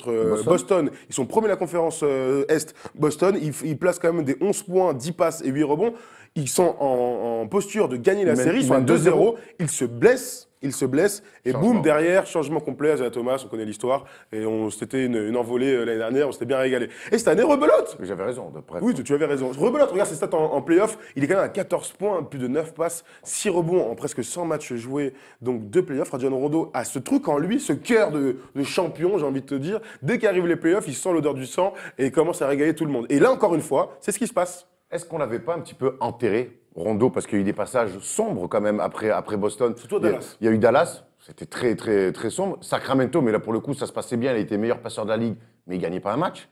Boston. Ils sont premiers de la conférence Est. Boston, ils placent quand même des 11 points, 10 passes et 8 rebonds. Ils sont en posture de gagner la série, ils sont à 2-0. Ils se blessent et boum, derrière, changement complet. Isaiah Thomas, on connaît l'histoire. Et c'était une envolée l'année dernière, on s'était bien régalé. Et cette année, rebelote. J'avais raison. Oui, tu avais raison. Rebelote, regarde ses stats en playoff. Il est quand même à 14 points, plus de 9 passes, 6 rebonds en presque 100 matchs joués. Donc 2 playoffs. Rajon Rondo a ce truc en lui, ce cœur de champion, j'ai envie de te dire. Dès qu'arrivent les playoffs, il sent l'odeur du sang et il commence à régaler tout le monde. Et là, encore une fois, c'est ce qui se passe. Est-ce qu'on l'avait pas un petit peu enterré, Rondo, parce qu'il y a eu des passages sombres quand même après Boston. Surtout à Dallas. Il y a eu Dallas, c'était très, très, très sombre. Sacramento, mais là pour le coup, ça se passait bien. Il était meilleur passeur de la ligue, mais il ne gagnait pas un match.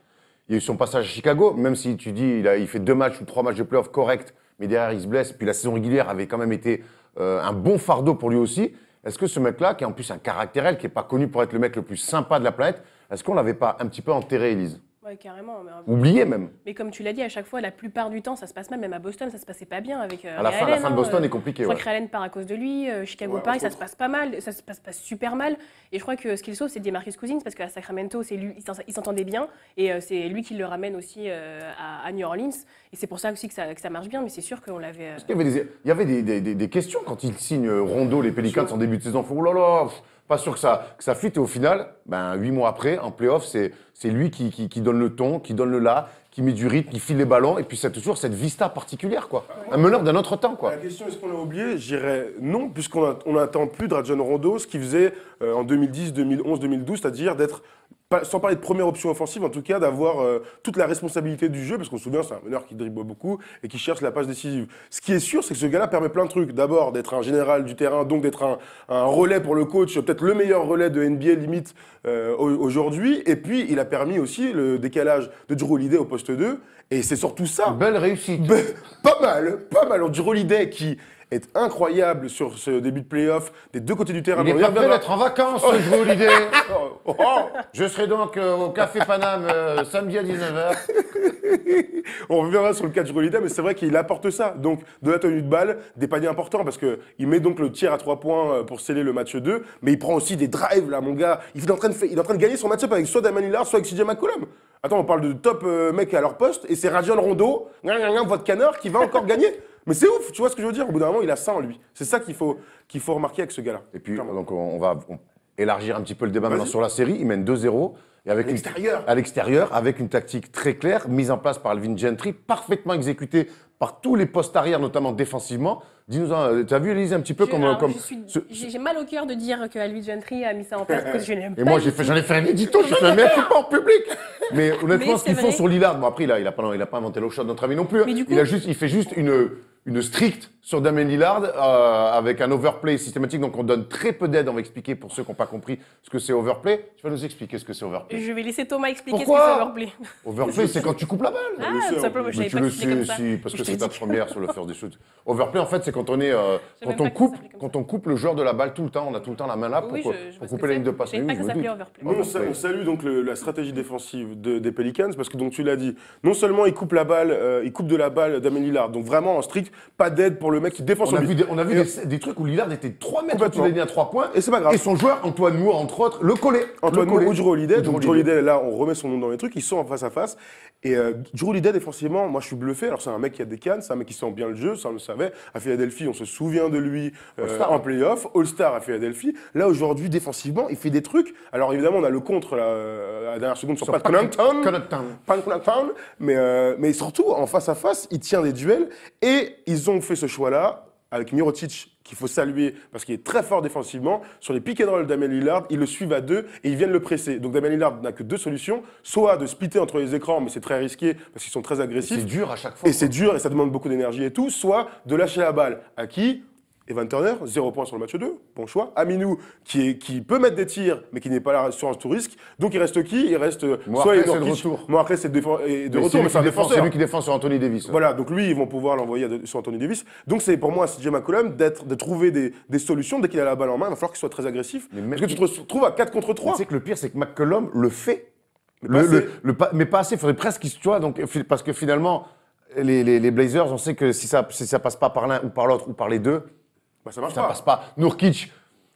Il y a eu son passage à Chicago, même si tu dis il fait 2 matchs ou 3 matchs de playoff corrects, mais derrière il se blesse. Puis la saison régulière avait quand même été un bon fardeau pour lui aussi. Est-ce que ce mec-là, qui est en plus un caractérel, qui n'est pas connu pour être le mec le plus sympa de la planète, est-ce qu'on ne l'avait pas un petit peu enterré, Élise? Ouais, carrément. Oublié même. Mais comme tu l'as dit, à chaque fois, la plupart du temps, ça se passe même à Boston, ça se passait pas bien avec À la fin de Boston est compliqué. Je crois que Ray Allen part à cause de lui, Chicago pareil, ça se passe pas mal, ça se passe pas super mal. Et je crois que ce qu'il sauve, c'est DeMarcus Cousins, parce qu'à Sacramento, c'est lui, ils s'entendaient bien, et c'est lui qui le ramène aussi à New Orleans. Et c'est pour ça aussi que ça marche bien, mais c'est sûr qu'on l'avait. Il y avait des questions quand il signe Rondo, les Pelicans en début de saison. Oh là là, pas sûr que ça fit. Et au final, 8 mois après, en playoff, c'est lui qui donne le ton, qui donne le là, qui met du rythme, qui file les ballons. Et puis c'est toujours cette vista particulière, quoi. Un meneur d'un autre temps, quoi. La question, est-ce qu'on l'a oublié? Je dirais non, puisqu'on n'attend plus de Rajon Rondo ce qu'il faisait en 2010, 2011, 2012, c'est-à-dire d'être, sans parler de première option offensive, en tout cas d'avoir toute la responsabilité du jeu, parce qu'on se souvient, c'est un meneur qui dribble beaucoup et qui cherche la passe décisive. Ce qui est sûr, c'est que ce gars-là permet plein de trucs. D'abord, d'être un général du terrain, donc d'être un relais pour le coach, peut-être le meilleur relais de NBA limite aujourd'hui. Et puis, il a permis aussi le décalage de Jrue Holiday au poste 2. Et c'est surtout ça. Belle réussite. Pas mal. Jrue Holiday qui est incroyable sur ce début de play-off des deux côtés du terrain. Il est On y pas prêt reviendra. d'être en vacances, ce Drew Holiday. Oh, Je serai donc au Café Paname samedi à 19h. on reviendra sur le catch Holiday, mais c'est vrai qu'il apporte ça. Donc, de la tenue de balle, des paniers importants, parce qu'il met donc le tir à 3 points pour sceller le match 2, mais il prend aussi des drives, là, mon gars. Il est en train de gagner son match-up avec soit Damian Lillard, soit avec CJ McCollum. Attends, on parle de top mecs à leur poste, et c'est Rajon Rondo, votre canard, qui va encore gagner. Mais c'est ouf, tu vois ce que je veux dire? Au bout d'un moment, il a ça en lui. C'est ça qu'il faut remarquer avec ce gars-là. Et puis, donc, on va élargir un petit peu le débat maintenant Vas-y. sur la série. Il mène 2-0. Et avec à l'extérieur, avec une tactique très claire, mise en place par Alvin Gentry, parfaitement exécutée par tous les postes arrière, notamment défensivement. Dis-nous, tu as vu, Elise, un petit peu J'ai mal au cœur de dire que Alvin Gentry a mis ça en place parce que je n'aime pas. Et moi, j'en ai fait un édito, j'ai fait un mec pas en public. Mais honnêtement, Mais ce qu'ils c'est font vrai. sur Lillard, bon après, il a pas inventé l'eau chaude, notre ami non plus. Mais du coup- Il fait juste une stricte sur Damian Lillard avec un overplay systématique. Donc on donne très peu d'aide. On va expliquer pour ceux qui n'ont pas compris ce que c'est overplay. Tu vas nous expliquer ce que c'est overplay. Je vais laisser Thomas expliquer Pourquoi ce que c'est overplay. Overplay, c'est quand tu coupes la balle. Ah, tout simplement, je Mais savais tu pas le que c'était comme sais, ça. si, parce que Je t'ai c'est ta dit. première sur le first des shoots. Overplay, en fait, c'est quand on est, même pas que ça s'appelait comme quand on coupe le joueur de la balle tout le temps. On a tout le temps la main là pour, Oui, pour je vois ce couper que la ligne de c'est. passe. Je savais Oui, pas je que me ça s'appelait doute. overplay. Nous, on salue donc la stratégie défensive des Pelicans parce que donc tu l'as dit, non seulement il coupe de la balle Damian Lillard, donc vraiment en strict, pas d'aide pour le mec qui défend On son a but. vu des trucs où Lillard était 3 mètres Complètement. au-dessus de la ligne à 3 points. Et c'est pas grave. Et son joueur, Antoine Moore, entre autres, le collait. Antoine Le Moore collait. ou Drew Holiday. Donc Drew Drew Holiday. Holiday, là, on remet son nom dans les trucs, ils sont en face à face. Et Drew Holiday, défensivement, moi je suis bluffé. Alors c'est un mec qui a des cannes, c'est un mec qui sent bien le jeu, ça on le savait. À Philadelphie, on se souvient de lui All-Star. en playoff, All-Star à Philadelphie. Là aujourd'hui, défensivement, il fait des trucs. Alors évidemment, on a le contre là, à la dernière seconde sur Pat Connaughton. Pat Connaughton. Mais surtout, en face à face, il tient des duels. Et ils ont fait ce choix-là avec Mirotic, qu'il faut saluer parce qu'il est très fort défensivement. Sur les pick and roll de Damian Lillard, ils le suivent à 2 et ils viennent le presser. Donc Damian Lillard n'a que 2 solutions, soit de splitter entre les écrans, mais c'est très risqué parce qu'ils sont très agressifs. C'est dur à chaque fois. Et c'est dur et ça demande beaucoup d'énergie et tout. Soit de lâcher la balle à qui? Evan Turner, 0 points sur le match 2, bon choix. Aminou, qui peut mettre des tirs, mais qui n'est pas là sur un tout risque. Donc il reste qui? Il reste Moarclès, c'est de Nurkic. retour. Moarclès, c'est de retour, mais c'est un C'est défenseur. lui qui défend sur Anthony Davis. Voilà, donc lui, ils vont pouvoir l'envoyer sur Anthony Davis. Donc c'est pour moi, CJ McCollum, de trouver des solutions. Dès qu'il a la balle en main, il va falloir qu'il soit très agressif. Mais même Parce que tu te retrouves à 4 contre 3. Tu sais que le pire, c'est que McCollum le fait. Mais pas assez. Mais pas assez. Il faudrait presque qu'il soit. Donc, parce que finalement, les Blazers, on sait que si ça passe pas par l'un ou par l'autre ou par les deux, Bah, ça marche ça pas. passe pas.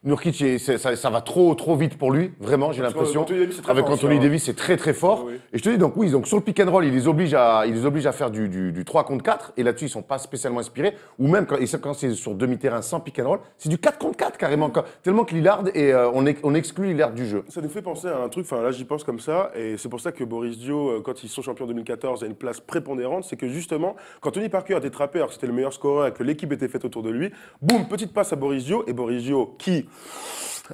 Nurkic, ça va trop vite pour lui, vraiment, j'ai Parce que l'impression. Anthony Davis, c'est très Avec fort Anthony aussi, hein. Davis, c'est très très fort. Oui. Et je te dis donc oui, donc sur le pick and roll, il les oblige à faire du 3 contre 4 et là-dessus ils sont pas spécialement inspirés ou même quand c'est sur demi-terrain sans pick and roll, c'est du 4 contre 4 carrément tellement que Lillard et on exclut Lillard du jeu. Ça nous fait penser à un truc, enfin là j'y pense comme ça, et c'est pour ça que Boris Dio, quand ils sont champions en 2014, a une place prépondérante, c'est que justement, quand Tony Parker a été trappé alors que c'était le meilleur scoreur et que l'équipe était faite autour de lui, boum, petite passe à Boris Dio, et Boris Dio, qui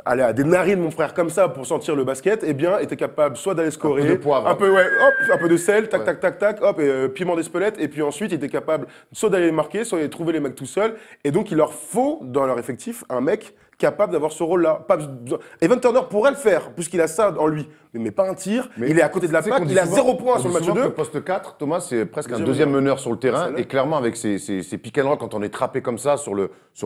allait à des narines, mon frère, comme ça, pour sentir le basket, eh bien, était capable soit d'aller scorer, Un peu de poivre. un peu, ouais, hop, un peu de sel, tac, Ouais. tac, tac, tac, hop, et piment d'Espelette, et puis ensuite, il était capable soit d'aller les marquer, soit d'aller trouver les mecs tout seul, et donc il leur faut, dans leur effectif, un mec capable d'avoir ce rôle-là. Evan Turner pourrait le faire, puisqu'il a ça en lui, mais pas un tir, Mais il est à côté de la tu sais plaque, qu'on dit il a souvent- 0 points on sur dit le match souvent que 2. Le poste 4, Thomas, c'est presque un Deuxième deuxième meneur. meneur sur le terrain. C'est là. Et clairement, avec ces pick and roll, quand on est trappé comme ça sur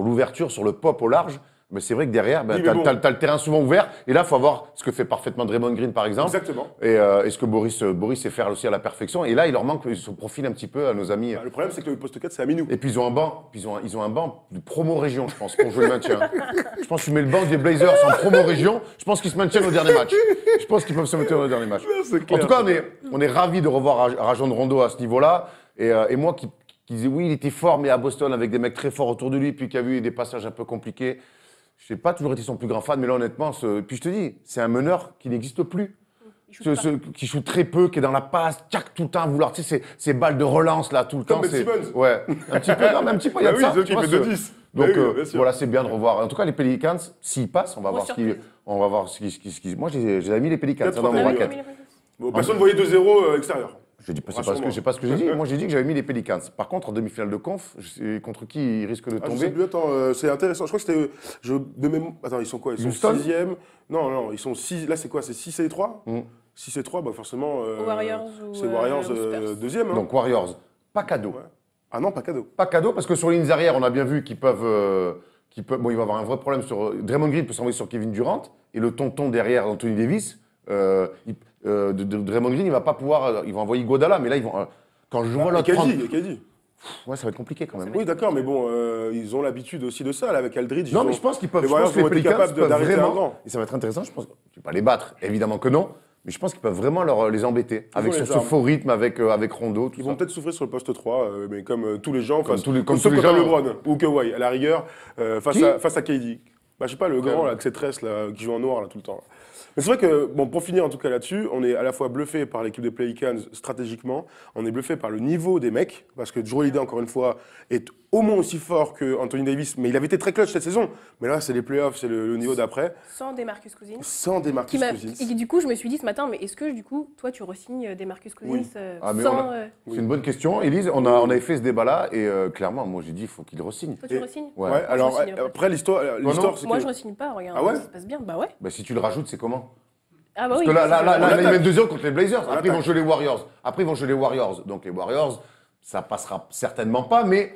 l'ouverture, sur le pop au large, mais c'est vrai que derrière, Oui, mais bon. t'as le terrain souvent ouvert. Et là, il faut avoir ce que fait parfaitement Draymond Green, par exemple. Exactement. Et ce que Boris sait faire aussi à la perfection. Et là, il leur manque ce profil un petit peu à nos amis. Bah, le problème, c'est que le poste 4, c'est Aminou. Et puis ils ont un banc, ils ont un banc de promo région, je pense, pour jouer le maintien. Je pense que tu mets le banc des Blazers en promo région, je pense qu'ils se maintiennent au dernier match. Je pense qu'ils peuvent se maintenir au dernier match. c'est En clair. tout cas, on est ravis de revoir Rajon Rondo à ce niveau-là. Et moi qui disais oui, il était fort, mais à Boston avec des mecs très forts autour de lui, puis qui a vu des passages un peu compliqués. Je n'ai pas toujours été son plus grand fan, mais là honnêtement, puis je te dis, c'est un meneur qui n'existe plus. Il shoot pas. Qui joue très peu, qui est dans la passe, tchac, tout le temps, à vouloir, tu sais, ces balles de relance là, tout le Comme temps. Ben c'est- Simmons. Ouais, un petit peu, non, mais un petit peu, il y a Bah de oui, ça. c'est eux tu qui vois, fait 2-10. Donc Bah oui, bien sûr. voilà, c'est bien de revoir. En tout cas, les Pelicans, s'ils passent, on va voir surprise. on va voir ce qui. Moi, j'ai mis les Pelicans Quatre ça, dans mon fois, bracket. Bon, personne ne voyait 2-0 extérieur. Je dis pas, Rassure-moi. c'est pas ce que j'ai dit. Moi, j'ai dit que j'avais mis les Pelicans. Par contre, en demi-finale de conf, je sais contre qui ils risquent de Ah, je sais tomber. plus, attends, c'est intéressant. Je crois que c'était. Attends, ils sont quoi? Ils sont Houston 6e. Non, ils sont 6. Là, c'est quoi? C'est 6 et 3 6 et 3, bah forcément. Warriors ou, C'est Warriors ou Spurs. deuxième. Hein. Donc Warriors, pas cadeau. Ouais. Ah non, pas cadeau. Pas cadeau, parce que sur les lignes arrière, on a bien vu qu'ils peuvent. Bon, il va y avoir un vrai problème sur. Draymond Green peut s'envoyer sur Kevin Durant, et le tonton derrière Anthony Davis, Draymond Green, il va pas pouvoir. Ils vont envoyer Iguodala, mais là, ils vont. Quand je vois l'autre. KD. Ouais, ça va être compliqué quand même. Oui, d'accord, mais bon, ils ont l'habitude aussi de ça, là, avec Aldridge. Non, mais je pense qu'ils peuvent. Les Je pense Warriors que les vont être Pelicans capables peuvent d'arrêter un vraiment. grand. Et ça va être intéressant. Je pense. Tu vas pas les battre, évidemment que non. Mais je pense qu'ils peuvent vraiment les embêter. Ils Avec ont les ce armes. faux rythme, avec Rondo. Tout Ils ça. vont peut-être souffrir sur le poste 3, mais comme tous les gens, Comme sauf tous les quand gens. t'as LeBron ou Kawhi, à la rigueur, Qui face à KD. Bah, je sais pas, le grand, là, avec ses tresses, là, qui joue en noir, là, tout le temps. Là. Mais c'est vrai que, bon, pour finir en tout cas là-dessus, on est à la fois bluffé par l'équipe des Pelicans stratégiquement, on est bluffé par le niveau des mecs, parce que Jrue Holiday, encore une fois, est au moins aussi fort que Anthony Davis, mais il avait été très clutch cette saison. Mais là, c'est les playoffs, c'est le niveau d'après. Sans DeMarcus Cousins. Sans DeMarcus Cousins. Et du coup, je me suis dit ce matin, mais est-ce que du coup, toi, tu re-signes DeMarcus Cousins Oui. Mais sans. C'est une bonne question. Élise, on avait fait ce débat-là, et clairement, moi, j'ai dit, il faut qu'il re-signe. Toi, tu re-signes Ouais. Ouais, alors re-signe, après, l'histoire, c'est Moi, que... je re-signe pas, regarde. Ah ouais ça se passe bien. Bah ouais. Bah, si tu le rajoutes, c'est comment? Ah bah Parce oui. que là, ils attaque. mènent 2-0 contre les Blazers. Après, ils vont attaque. jouer les Warriors. Donc, les Warriors, ça passera certainement pas, mais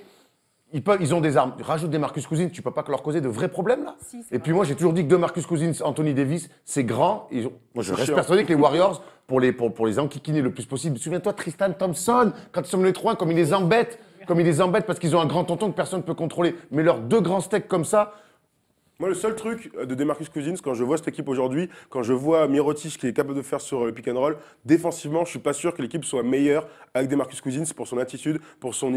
ils ont des armes. Rajoute des Marcus Cousins, tu peux pas leur causer de vrais problèmes, là? Si, c'est Et vrai. puis moi, j'ai toujours dit que Marcus Cousins, Anthony Davis, c'est grand. Moi, je C'est reste chiant. persuadé que les Warriors, pour les enquiquiner le plus possible. Souviens-toi, Tristan Thompson, quand ils sont menés 3-1, comme ils les embêtent parce qu'ils ont un grand tonton que personne ne peut contrôler. Mais leurs deux grands steaks comme ça, Moi, le seul truc de DeMarcus Cousins, quand je vois cette équipe aujourd'hui, quand je vois Mirotic qui est capable de faire sur le pick and roll, défensivement, je suis pas sûr que l'équipe soit meilleure avec DeMarcus Cousins pour son attitude, pour son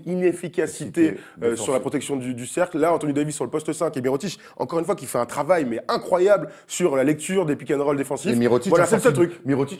inefficacité sur la protection du cercle. Là, Anthony Davis sur le poste 5 et Mirotic, encore une fois, qui fait un travail mais incroyable sur la lecture des pick and roll défensifs. et Mirotic, Voilà, c'est le seul truc. Mirotic,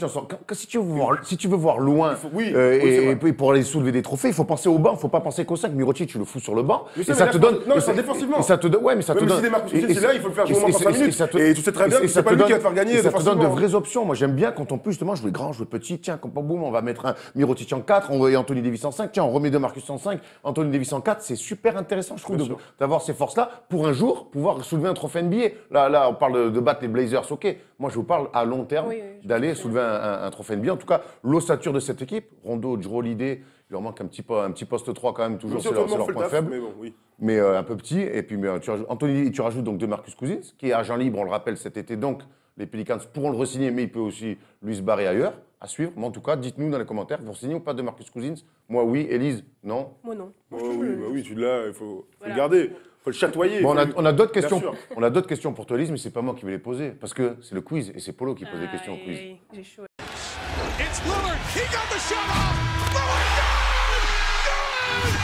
si tu veux voir loin, oui, c'est et vrai. pour aller soulever des trophées, il faut penser au banc, il faut pas penser qu'au 5. Mirotic, tu le fous sur le banc, Mais et ça, ça mais te là, donne. non, et c'est ça- défensivement. Et ça te donne. Ouais, mais ça te Même donne. si DeMarcus Cousins est là, il faut le faire jouer au moins pour 5 minutes. Et tu sais très bien que c'est pas lui qui va te faire gagner Ça te donne de défensivement. vraies options. Moi, j'aime bien quand on peut justement jouer grand, jouer petit. Tiens, comme boum, on va mettre un Mirotic en 4, et Anthony Davis en 5. Tiens, on remet DeMarcus en 5, Anthony Davis en 4. C'est super intéressant, je trouve, Bien sûr. d'avoir ces forces-là pour un jour pouvoir soulever un trophée NBA. Là, on parle de battre les Blazers, ok. Moi, je vous parle à long terme Oui, je d'aller comprends. soulever un trophée NBA. En tout cas, l'ossature de cette équipe, Rondo, Jrue Holiday, il leur manque un petit poste 3 quand même, toujours, c'est leur point faible. Mais bon, oui. Mais un peu petit. Et puis tu rajoutes donc DeMarcus Cousins, qui est agent libre, on le rappelle, cet été. Donc, les Pelicans pourront le re-signer, mais il peut aussi lui se barrer ailleurs. À suivre. Mais en tout cas, dites-nous dans les commentaires, vous re-signez ou pas DeMarcus Cousins? Moi, oui. Élise, non. Moi non. Moi, Oh, je trouve oui, le- bah oui, tu l'as, il faut Voilà. le garder. Il faut le chatoyer. Bon, on a d'autres Bien questions. sûr. On a d'autres questions pour toi, Élise, mais c'est pas moi qui vais les poser. Parce que c'est le quiz et c'est Polo qui pose des questions au Aïe, quiz. aïe, aïe, j'ai chaud. It's Lillard. He got the shot off. Lillard, good!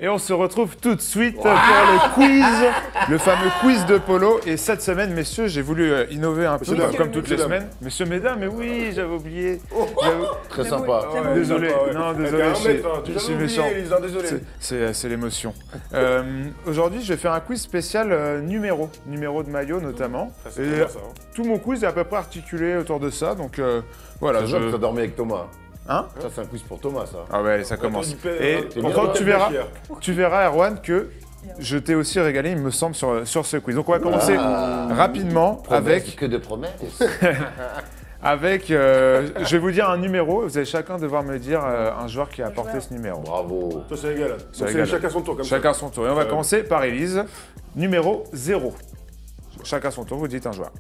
Et on se retrouve tout de suite pour le quiz, le fameux quiz de Polo. Et cette semaine, messieurs, j'ai voulu innover un peu, Messieurs, dames. comme toutes les Messieurs, dames. semaines. Messieurs, mesdames, mais oui, j'avais oublié. Très J'avoue, sympa. j'avoue. Désolé, sympa, ouais. non, T'es désolé, un je mec, toi, tu suis l'avais méchant. oublié, Elisa, désolé. C'est l'émotion. Aujourd'hui, je vais faire un quiz spécial numéro de maillot notamment. Ça, c'est Et bien, ça, hein. tout mon quiz est à peu près articulé autour de ça, donc voilà. C'est que tu as dormi avec Thomas. Hein? Ça, c'est un quiz pour Thomas, ça. Ah ouais, ça commence. Et C'est pourtant, bien, tu verras, Erwan, que je t'ai aussi régalé, il me semble, sur ce quiz. Donc on va commencer rapidement avec... Que de promesses. Je vais vous dire un numéro, vous allez chacun devoir me dire un joueur qui a apporté ce numéro. Bravo. Toi, c'est égal. Donc, C'est c'est égal. chacun son tour, comme ça. Chacun son tour. Et on va commencer par Élise. Numéro 0. Chacun son tour, vous dites un joueur.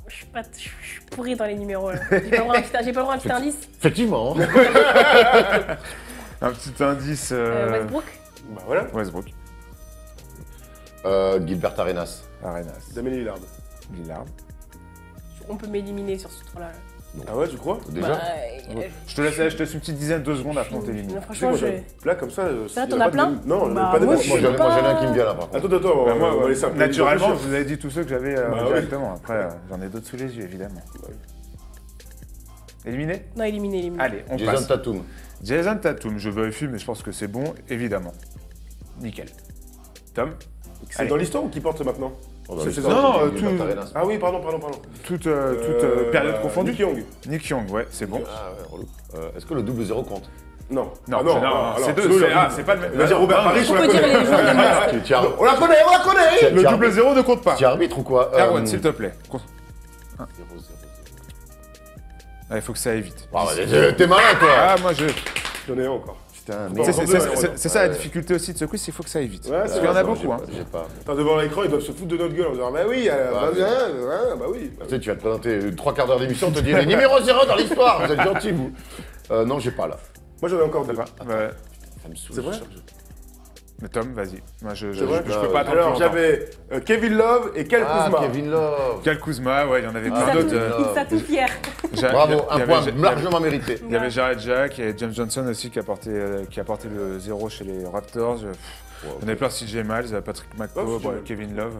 Je suis pourrie dans les numéros. Là. J'ai pas le droit à un petit indice. Effectivement. Un petit indice. Westbrook. Bah voilà. Westbrook. Gilbert Arenas. Arenas. Damien Lillard. Lillard. On peut m'éliminer sur ce tour-là. Ah ouais, tu crois? Déjà. Bah, Je te laisse une petite dizaine de secondes après on t'élimine. non, Tu sais, franchement, moi, je. là, comme ça. Ça, y t'en a as pas de- plein? Non, Bah, pas de moi, débat. je Moi, sais j'en ai pas. un qui me vient là, par contre. Attends, Bah, on va laisser un peu naturellement, réfléchir. je vous avais dit tous ceux que j'avais oui. directement. Après, j'en ai d'autres sous les yeux, évidemment. Éliminé? Non, éliminé. Allez, on Jason passe. Tatum. Jason Tatum, je vérifie, mais je pense que c'est bon, évidemment. Nickel. Tom? C'est Allez. dans l'histoire ou qui porte maintenant? Oh, dans C'est l'histoire, non, c'est Gilbert tout- Arenas. Ah oui, pardon. Toute période confondue. Nick Young. Nick Young, ouais, c'est bon. Ah ouais, relou. Est-ce que le double 0 compte? Non. Non, Ah c'est alors, deux. sinon, C'est pas le même. Il va dire Robert Paris, On peut dire les joueurs de Mast. On la connaît, on la connaît. Le double 0 ne compte pas. Tu arbitre ou quoi? Erwan, s'il te plaît. Ah, il faut que ça aille vite. Ah, t'es malin, toi. Ah, moi je. J'en ai un encore. Putain, Bon, mais... C'est ça la difficulté aussi de ce quiz, il faut que ça aille vite. Ouais, Parce c'est qu'il y en a vrai, beaucoup. Hein. J'ai pas. Attends, devant l'écran, ils doivent se foutre de notre gueule en disant bah oui, bah bien, bah oui. Tu sais, tu vas te présenter 3 quarts d'heure d'émission, on te dit les numéro 0 dans l'histoire. Vous êtes gentils, vous. Non, j'ai pas là. Moi j'en ai encore deux. Ouais. Ça me saoule. C'est vrai? Mais Tom, vas-y. Moi je C'est vrai peux pas attendre Alors plus longtemps. j'avais Kevin Love et Kyle Ah, Kuzma. Kevin Love. Cal Kuzma, ouais, il y en avait Il plein d'autres. s'atout fier. Bravo, un point largement mérité. Il y avait Jared Jack, il y avait James Johnson aussi qui a porté le 0 chez les Raptors. On avait plein CJ Miles, Patrick McCaw, CJ Miles. Kevin Love.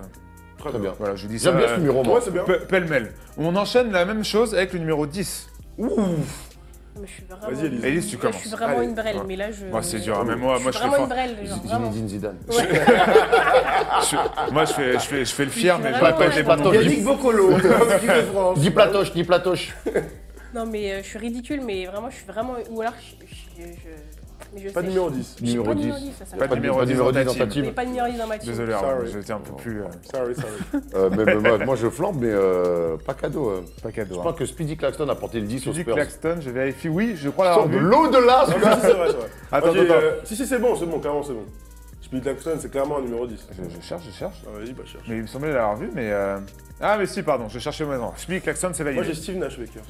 Très bien. Voilà, je vous dis ça. J'aime bien ce numéro, moi. Ouais, c'est bien. Pêle-mêle. On enchaîne la même chose avec le numéro 10. Mais je suis vraiment. Vas-y, Élise. Élise, tu Je commences. suis vraiment Allez. une brêle, Ouais. mais là je. Moi, c'est dur. Même moi, je suis fais vraiment fort. une brêle, genre vraiment. Zinedine Zidane. Moi, je fais le fier, Je mais suis je vais pas vraiment aider Platoche, mon nom. Yannick Yannick Bocolo. L'équipe de France. Dis Platoche, dis Platoche. Non mais je suis ridicule, mais vraiment je suis vraiment. Ou alors mais je Pas sais, numéro je- 10. j'ai Numéro pas de 10. numéro 10, ça Pas va. de numéro 10 dans ta Mais team. pas de numéro 10 dans ma team. Désolé, Sorry. Arnaud, j'étais un peu plus. Sorry. Mais moi, je flambe, mais pas cadeau. Pas cadeau. Je hein. crois que Speedy Claxton a porté le 10 aux Tu dis Spurs. Claxton, je vérifie. Oui, je crois Sort l'avoir de vu. l'au-delà, C'est celui-là. vrai, c'est vrai. Attends, Moi, j'ai, attends. Si, c'est bon, clairement c'est bon. Speedy Claxton, c'est clairement un numéro 10. Je cherche. Ah, vas-y, bah cherche. Mais il me semblait l'avoir vu, mais. Ah, mais si, pardon, je cherchais maintenant. Speedy Claxton, c'est Moi validé. j'ai Steve Nash Lakers.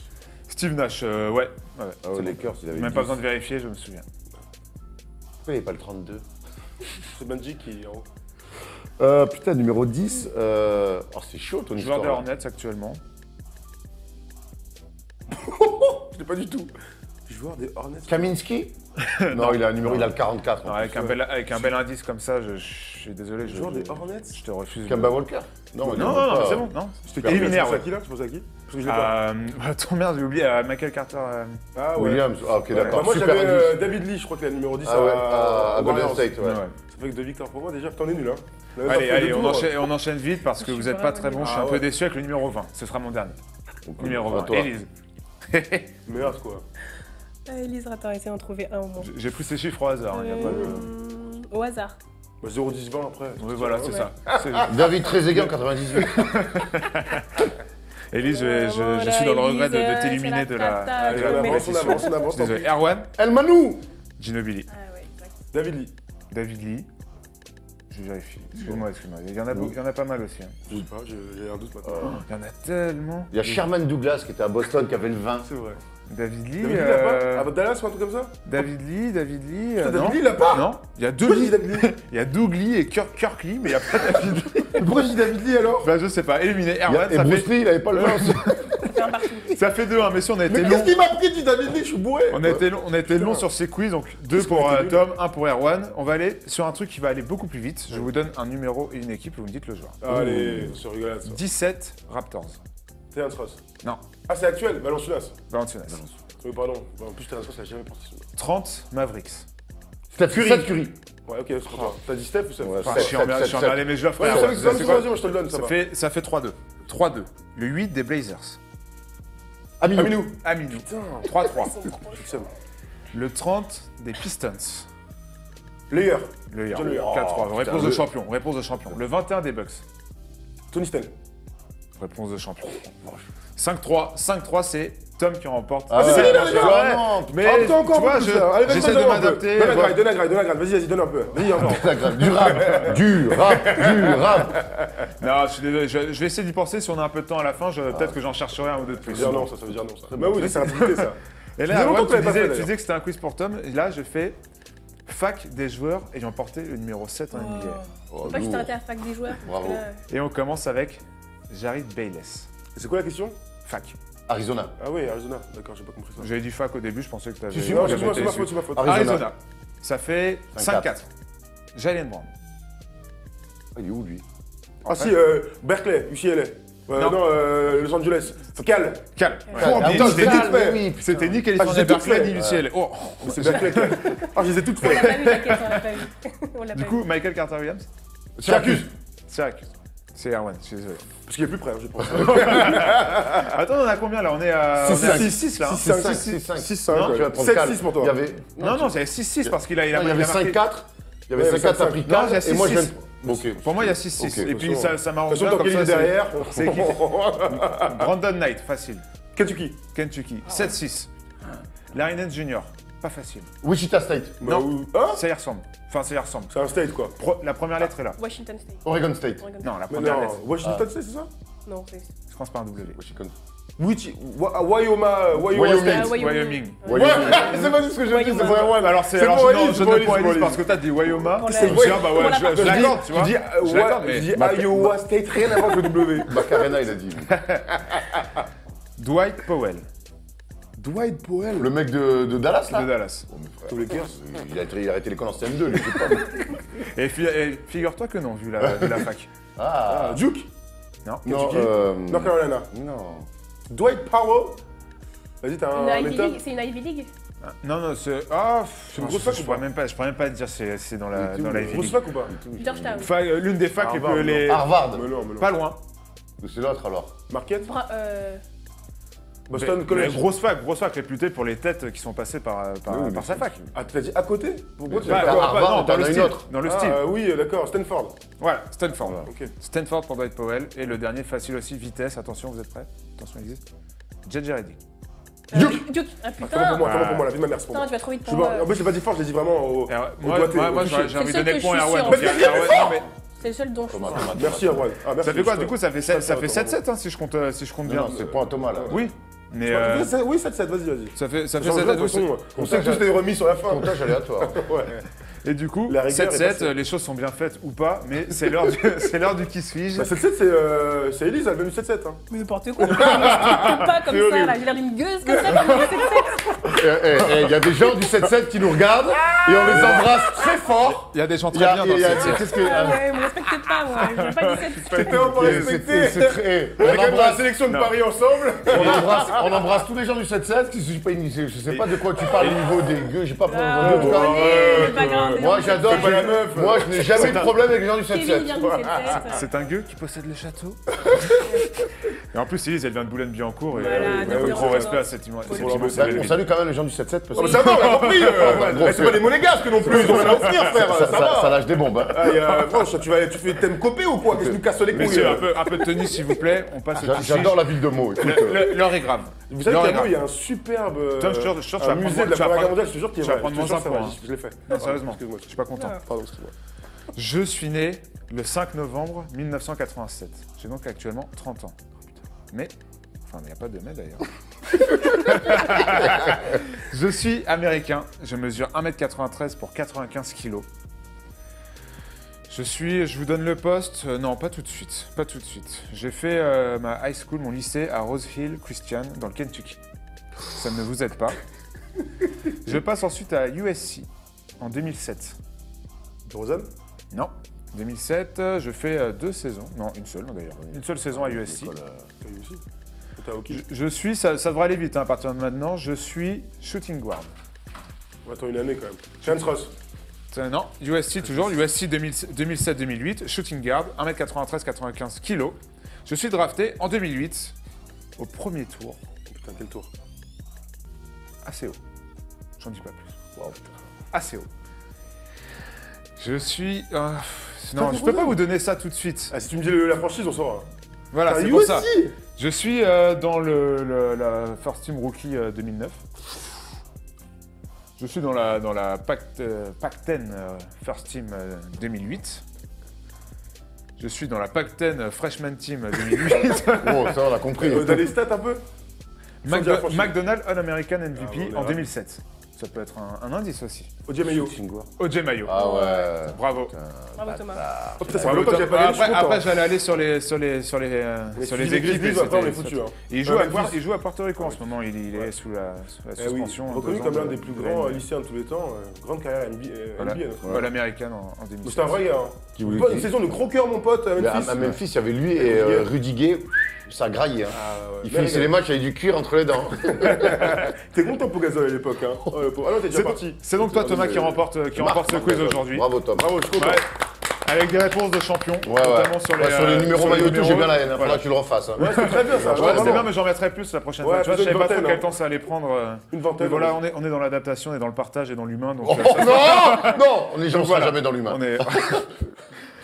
Steve Nash, ouais. Ah ouais, Lakers, il avait Même 10. pas besoin de vérifier, je me souviens. Pourquoi il n'y avait pas le 32 C'est Magic qui est en haut. Putain, numéro 10. Oh, c'est chaud ton Joueur histoire. des là. Hornets actuellement. Je l'ai pas du tout. Joueur des Hornets. Kaminski Non, il a un numéro, il a le 44. Alors, avec un bel indice comme ça, je suis désolé. Joueur des Hornets. Je te refuse. Kemba Walker Non, Non, mais c'est bon, non. C'était Éliminé, Tu penses à ouais. qui là Tu penses à qui Parce que je l'ai pas. Attends, merde, j'ai oublié Michael Carter. Ah ouais. Williams. Ah, ok, Bah, d'accord. moi Super j'avais indice. David Lee, je crois qu'il a le numéro 10 Ah ouais, à Golden Warriors. State, ouais. Ouais. Ça fait que 2 victoires pour moi déjà, t'en es nul hein. On a même pas Allez, fait allez, deux on tours. on enchaîne vite parce que Je vous suis n'êtes pas vraiment très bon. Je suis Ah un peu ouais. déçu avec le numéro 20. Ce sera mon dernier. Numéro À 20. toi. Élise. Merde quoi. Elise, attends, essaie d'en trouver un au moins. J'ai pris ces chiffres au hasard. Il y a pas de... Au hasard. Bah 0-10-20 après. Oui, voilà, c'est Ouais. ça. David Trezeguet en 98. Élise, je suis dans le regret de t'éliminer de la. Allez, de la on avance, compétition. on avance. tant Désolé. pis. Erwan, El Manou Ginobili, Ah ouais, exact. David Lee. David Lee. Je vérifie. Excuse-moi. Il y en a pas mal aussi. hein. Je sais pas, j'ai un doute maintenant. Il y en a tellement. Il y a Sherman Douglas qui était à Boston qui avait le 20. C'est vrai. David Lee. David Lee l'a pas À Dallas ou un truc comme ça David Lee. Putain, non. David Lee il l'a pas Non, il y a deux Pourquoi j'ai Lee. dit David Lee Il y a Doug Lee et Kirk Lee, mais il n'y a pas David Lee. Pourquoi j'ai dit David Lee alors Bah, je sais pas. Éliminé. Il y a- Erwan, Et Bruce Lee, il avait pas le 20 aussi. C'est un partout. ça fait 2-1. Mais si on a été Mais long. qu'est-ce qu'il m'a pris du David Lee Je suis bourré On a été long sur ces quiz, donc 2 pour qu'on a été nul Tom, 1 pour Erwan. On va aller sur un truc qui va aller beaucoup plus vite. Je vous donne un numéro et une équipe et vous me dites le joueur. Allez, on se rigolade ça. 17 Raptors. Terence Ross. Non, Ah, c'est actuel, Valanciunas. Valanciunas. Oui, pardon. En plus, Terence Ross, il a jamais porté ce nom. 30 Mavericks. Steph Curry. Ouais, ok, c'est pour toi. T'as dit Steph ou Steph Ouais, Enfin, sept, je suis sept, emmerdé, mais je l'offre. Ouais, frère. c'est Vous vrai savez que quoi vas-y, moi je te le donne, ça va. Ça fait 3-2. 3-2. Le 8 des Blazers. Aminou. Aminou. Aminou. Putain. 3-3. Je sais. Le 30 des Pistons. Leyer. Le John Leyer. 4-3. Réponse putain, de champion. Réponse de champion. Le 21 des Bucks. Tony Snell. Réponse de champion. 5-3. 5-3, c'est Tom qui remporte. Ah, c'est ouais. fini, là, déjà. Ouais, non, Mais Ah, putain, encore tu vois, un peu plus, là. Allez, vas-y, j'essaie donne de un peu. m'adapter. Donne la voilà. graille, vas-y, donne un peu. Vas-y, encore. Du rap, du rap. Non, je suis désolé, je vais essayer d'y penser. Si on a un peu de temps à la fin, peut-être que j'en chercherai un ou deux de Ça plus. veut dire non, ça veut dire non. Ça. Bah oui, c'est un truc, ça. Et Ça là, faisait longtemps Erwan, que tu l'avais pas fait, tu d'ailleurs. disais que c'était un quiz pour Tom. Et là, je fais fac des joueurs ayant porté le numéro 7 en NBA. Oh, Faut pas que je lourd. t'arrête à la fac des joueurs. Bravo. Là, Et on commence avec Jared Bayless. C'est quoi la question Fac. Arizona. Ah oui, Arizona. D'accord, j'ai pas compris ça. J'avais dit fac au début, je pensais que tu avais. Si, si, Non, moi, c'est j'avais ma été faute, c'est ma faute. Arizona. Arizona. Ça fait 5-4. Jalen Brown. Ah, il est où lui Ah si, Berkeley, UCLA. Non. Non, Los Angeles. Calme. Calme. Calme. Attends, C'était c'était calme, tout mais fait. oui, putain. C'était ni Ah, je California les ai toutes Berkeley, fait. ni UCLA. Oh. Mais c'est Berkeley, Calme. Ah, je les ai toutes On l'a faites. pas vu, t'inquiète, on l'a pas vu. On l'a Du pas coup, vu. Michael Carter Williams. Syracuse. Syracuse. C'est Erwan, je suis désolé. Parce qu'il est plus près, hein, je pense. Attends, on a combien là? On est à 6-5. 6-6 là. hein. 6-5. 6-5. Non, tu vas prendre calme. 7-6 pour toi. Il y avait, Non, non, c'est 6-6 parce qu'il a, il non, il y avait marqué- 5-4. Il y avait Ouais, 5-4, t'as 5-5. pris Non, il y a 4. Et moi, je viens 6-6. de... Ok. Pour moi, il y a 6-6. Ok, Et puis ça De m'arrange toute façon, bien tant comme qu'il ça. est derrière. C'est équité. Brandon Knight, facile. Kentucky. Kentucky. 7-6. Larry Nance Jr. Pas facile. Wichita State. Bah, Non. Hein Ça y ressemble. Enfin, ça y ressemble. C'est un state, quoi. La première lettre est là. Washington State. Oregon State. Oregon Non, la Mais première non, lettre. Washington, c'est ça? Non, c'est. Je pense par un W. Washington. Wyoming. Wyoming. Wyoming. Ouais, c'est pas du tout ce que j'ai dit, c'est Wyoming. vrai. Alors, C'est alors, pour je Alice, ne pour pas Alice, Alice parce que t'as dit Wyoming. Pour la- Je me suis dit, bah pour ouais, la je partie. l'accorde, tu vois. Je Je l'accorde, mais. dis Iowa State, rien à voir avec le W. Macarena, il a dit. Dwight Powell, Dwight Powell. Le mec de Dallas, là de Dallas. Oh, mais frère, Tous les gars. il a arrêté l'école en CM2, lui, je sais pas. Et figure-toi que non, vu la fac. Ah, Duke. Non. non, Kentucky. North Carolina. non. Dwight Powell. Vas-y, t'as Une un Ivy méthode. League, c'est une Ivy League. Non, c'est. Ah, une grosse fac ou je pas pourrais même pas te dire c'est dans la Ivy Grosse League. fac ou pas? Georgetown. L'une des facs Harvard, les. Harvard. Mais non, mais non. Pas loin. C'est l'autre, alors. Marquette. Boston Mais College. grosse fac réputée pour les têtes qui sont passées par sa fac. Ah, t'as dit à côté? Pourquoi tu Bah, as Harvard, non, dans t'en le as une style. autre. Dans le style. Oui, d'accord, Stanford. Voilà, Stanford. Ok. Stanford pour Dwight Powell. Et le dernier facile aussi, vitesse. Attention, vous êtes prêts? Attention, il existe. JJ Redick. Duke. Ah Comment putain. pour moi, la vie de ma mère, c'est pour Putain, moi. tu vas trop vite Je pour vois- moi. En plus, je l'ai pas dit fort, je l'ai dit vraiment au Moi, doigté, au j'ai cliché. envie de C'est le donner le seul point que à je suis Erwan. sûre. Non, mais C'est le seul dont je suis Thomas, sûre. Thomas, Merci, Erwan. Ah, merci. ça fait quoi du coup? Ça fait Attends, 7-7 hein, si je compte bien. Non, c'est point à Thomas, là. Oui, mais Oui, 7-7, vas-y. ça fait Ça 7-7. fait de toute façon, on sait que tous les remis sur la fin. Comptage aléatoire. Ouais. Et du coup, La rigueur est 7-7, passée. les choses sont bien faites ou pas, mais c'est l'heure du qui suis-je. Bah, 7-7, c'est Elise, elle a venu 7-7. Hein. Mais n'importe quoi. Je pas comme ça, là. J'ai l'air d'une gueuse comme ça. comme ça. Il y a des gens du 7-7 qui nous regardent et on les embrasse très fort. Il y a des gens Il y très a- bien il dans y a- le 7-7. qu'est-ce que- Ah ouais, me respecte pas, moi. Je veux pas 17. C'était un peu respecté. c'est très. On a quand même la embrasse- sélection de Paris ensemble. on embrasse tous les gens du 7-7. Je sais pas de quoi tu parles au niveau des gueux, j'ai pas Ah, en tout cas. c'est pas grave. Moi j'adore, pas la meuf. moi je n'ai jamais eu de problème avec les gens du Kevin 7-7. vient du 7-7. C'est un gueux qui possède le château. Et en plus, Elise, elle vient de Boulogne-Billancourt et Voilà, un donc, grand on respect à adore. cette immense Faut le immense dire. On célébrité. salue quand même les gens du 7-7 parce Oh, que mais ça va, on a compris. gros, C'est pas des monégasques non plus, ils ont rien à offrir, frère. Ça ça va. lâche des bombes. Hein. Franchement, tu fais thème copé ou quoi? Qu'est-ce que tu nous casses les couilles? Messieurs, un peu de tenue, s'il vous plaît. On passe au qui suis-je. J'adore la ville de Meaux. écoute, L'heure est grave. Vous savez L'heure qu'à est Meaux, il y grave. a un superbe Putain, je te jure, tu vas un musée prendre- de la tu vas Première Guerre prendre- mondiale, je te jure qu'il tu vas prendre moins un point, hein. Je l'ai fait. Non, sérieusement, Excuse-moi. je suis pas content. Pardon, excuse-moi. Je suis né le 5 novembre 1987. J'ai donc actuellement 30 ans. Mais, enfin, il n'y a pas de mais d'ailleurs. Je suis américain. Je mesure 1m93 pour 95 kg. Je vous donne le poste. Non, pas tout de suite. Pas tout de suite. J'ai fait ma high school, mon lycée à Rose Hill Christian, dans le Kentucky. Ça ne vous aide pas. Je passe ensuite à USC en 2007. Rosanne? Non. 2007, je fais 2 saisons. Non, une seule d'ailleurs. Une seule saison à USC. T'as eu aussi? T'as hockey? Je suis, ça devrait aller vite hein, à partir de maintenant, je suis shooting guard. Attends une année quand même. Chance Ross. Non, USC toujours, USC 2007-2008, shooting guard, 1m93, 95 kg. Je suis drafté en 2008 au premier tour, Putain, quel tour? assez haut. J'en dis pas plus. Wow. Assez haut. Je suis... non, je peux pas vous donner ça tout de suite. Ah, si tu me dis la franchise, on saura. Voilà, T'as c'est eu pour ça. aussi? Je suis dans la First Team Rookie 2009. Je suis dans la Pac-10 First Team 2008. Je suis dans la Pac-10 Freshman Team 2008. Oh, ça on a compris. T'as les stats un peu? Sans dire la franchise. McDonald's All-American MVP on est en là. 2007. Ça peut être un indice aussi. Odier Mayo. OJ Mayo. Ah ouais. Bravo. Bravo Thomas. Oh putain, ça fait Bravo, longtemps que j'ai Tom. pas gagné, je suis Après, content. j'allais aller sur les aiguilles. mais Après, on est c'était- foutu. Hein. Il joue, Ouais, à, Memphis. il joue à Porto Rico en ce moment. Il est sous la Eh oui, suspension. reconnu 2 comme ans l'un de- des plus de grands NBA. lycéens de tous les temps. Grande carrière NBA. Voilà. notre. All-American en 2007. C'est un vrai gars. Hein. Qui voulait- Bonne saison de croqueur, mon pote, à Mais Memphis. à Memphis, il y avait lui et Rudiger. Rudiger. Ça graillait. Hein. Ah, ouais. Il Mais finissait les matchs avec du cuir entre les dents. T'es content pour Gasol à l'époque, hein? Oh, le pauvre. Ah non, t'es déjà parti. C'est donc toi, Thomas, qui remporte ce quiz aujourd'hui. Bravo Tom. Bravo, je suis content. Ouais. Avec des réponses de champion, Ouais, ouais. notamment sur les, Ouais, sur les numéros maillot tout, j'ai bien la haine. Il Voilà. faudra que tu le refasses. Hein. Ouais, c'est très bien ça. Ouais, vraiment. c'est bien, mais j'en mettrai plus la prochaine Ouais, fois. Tu vois, je plutôt savais une pas trop vingtaine, quel temps ça allait prendre. Une Mais vingtaine. voilà, on est dans l'adaptation et dans le partage et dans l'humain. Donc, Oh non, non, les gens ne voilà. seront jamais dans l'humain. on est...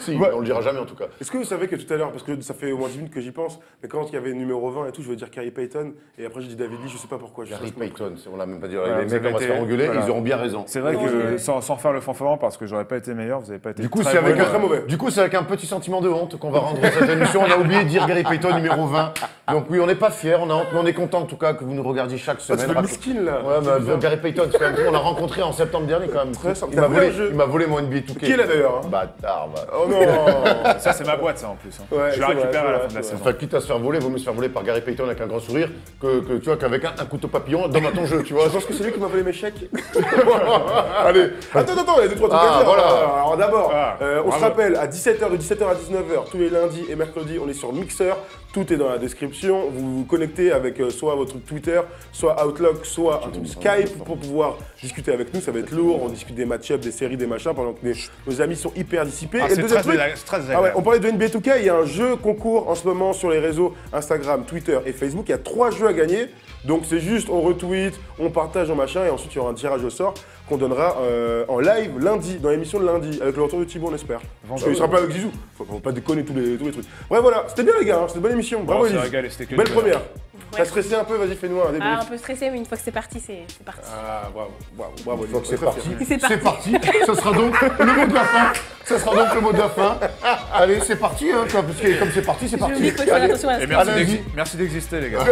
Si, Ouais. mais on le dira jamais en tout cas. Est-ce que vous savez que tout à l'heure, parce que ça fait au moins 10 minutes que j'y pense, mais quand il y avait le numéro 20 et tout, je veux dire Gary Payton, et après j'ai dit David Lee, je sais pas pourquoi. Gary Payton, on l'a même pas dit. Voilà, Les vous mecs, avez on va se été- faire engueuler, voilà. ils auront bien raison. C'est vrai Ouais. que, sans refaire le fanfaron, parce que j'aurais pas été meilleur, vous avez pas été Du coup, très c'est avec, bon, très mauvais. du coup, c'est avec un petit sentiment de honte qu'on va rendre cette émission. On a oublié de dire Gary Payton numéro 20. Donc oui, on n'est pas fiers, on a honte, mais on est content en tout cas que vous nous regardiez chaque Ah, tu semaine. fais le miskin là. Ouais, C'est mais bizarre. Gary Payton, c'est quand même on l'a rencontré en septembre dernier quand même. Très simple. Il m'a T'as volé volé, un jeu. il m'a volé mon NBA 2K. Qui est là d'ailleurs hein Bâtard, va. Oh non. Ça, c'est ma boîte, ça, en plus. hein. Ouais, je c'est la vrai, récupère c'est à la vrai, fin de la c'est saison. Enfin, quitte à se faire voler, vaut mieux se faire voler par Gary Payton avec un grand sourire que tu vois, qu'avec un couteau papillon dans ton jeu, tu vois. Je pense que c'est lui qui m'a volé mes chèques. Allez, attends, il y a 2-3 trucs Ah, à dire. voilà. Alors d'abord, Ah, on se bravo. rappelle, à 17h, de 17h à 19h, tous les lundis et mercredis, on est sur Mixer. Tout est dans la description. Vous vous connectez avec soit votre truc Twitter, soit Outlook, soit un truc Skype pour pouvoir discuter avec nous. Ça va être lourd. On discute des match-ups, des séries, des machins, pendant que nos amis sont hyper dissipés. Ah, Et le c'est deuxième très truc, désagréable. ah ouais, on parlait de NBA 2K, il y a un jeu concours en ce moment sur les réseaux Instagram, Twitter et Facebook. Il y a 3 jeux à gagner. Donc c'est juste, on retweet, on partage en machin et ensuite il y aura un tirage au sort qu'on donnera en live lundi, dans l'émission de lundi, avec le retour de Thibaut, on espère. Parce qu'il sera pas avec Zizou. Faut pas déconner tous les trucs. Bref, voilà, c'était bien les gars, hein, c'était une bonne émission. Bravo on s'est Elise. régalé, c'était que Belle du bonheur. première. T'as stressé un peu, vas-y fais-nous un débrief. Ah, un peu stressé, mais une fois que c'est parti, c'est parti. Ah bravo Une fois que Elise. c'est parti, C'est c'est parti. Ce sera donc le mot de la fin. Ce sera donc le mot de la fin. Allez, c'est parti, hein, parce que comme c'est parti, c'est Je parti. dis qu'il faut faire attention à Et ce Allez. merci d'exister, les gars.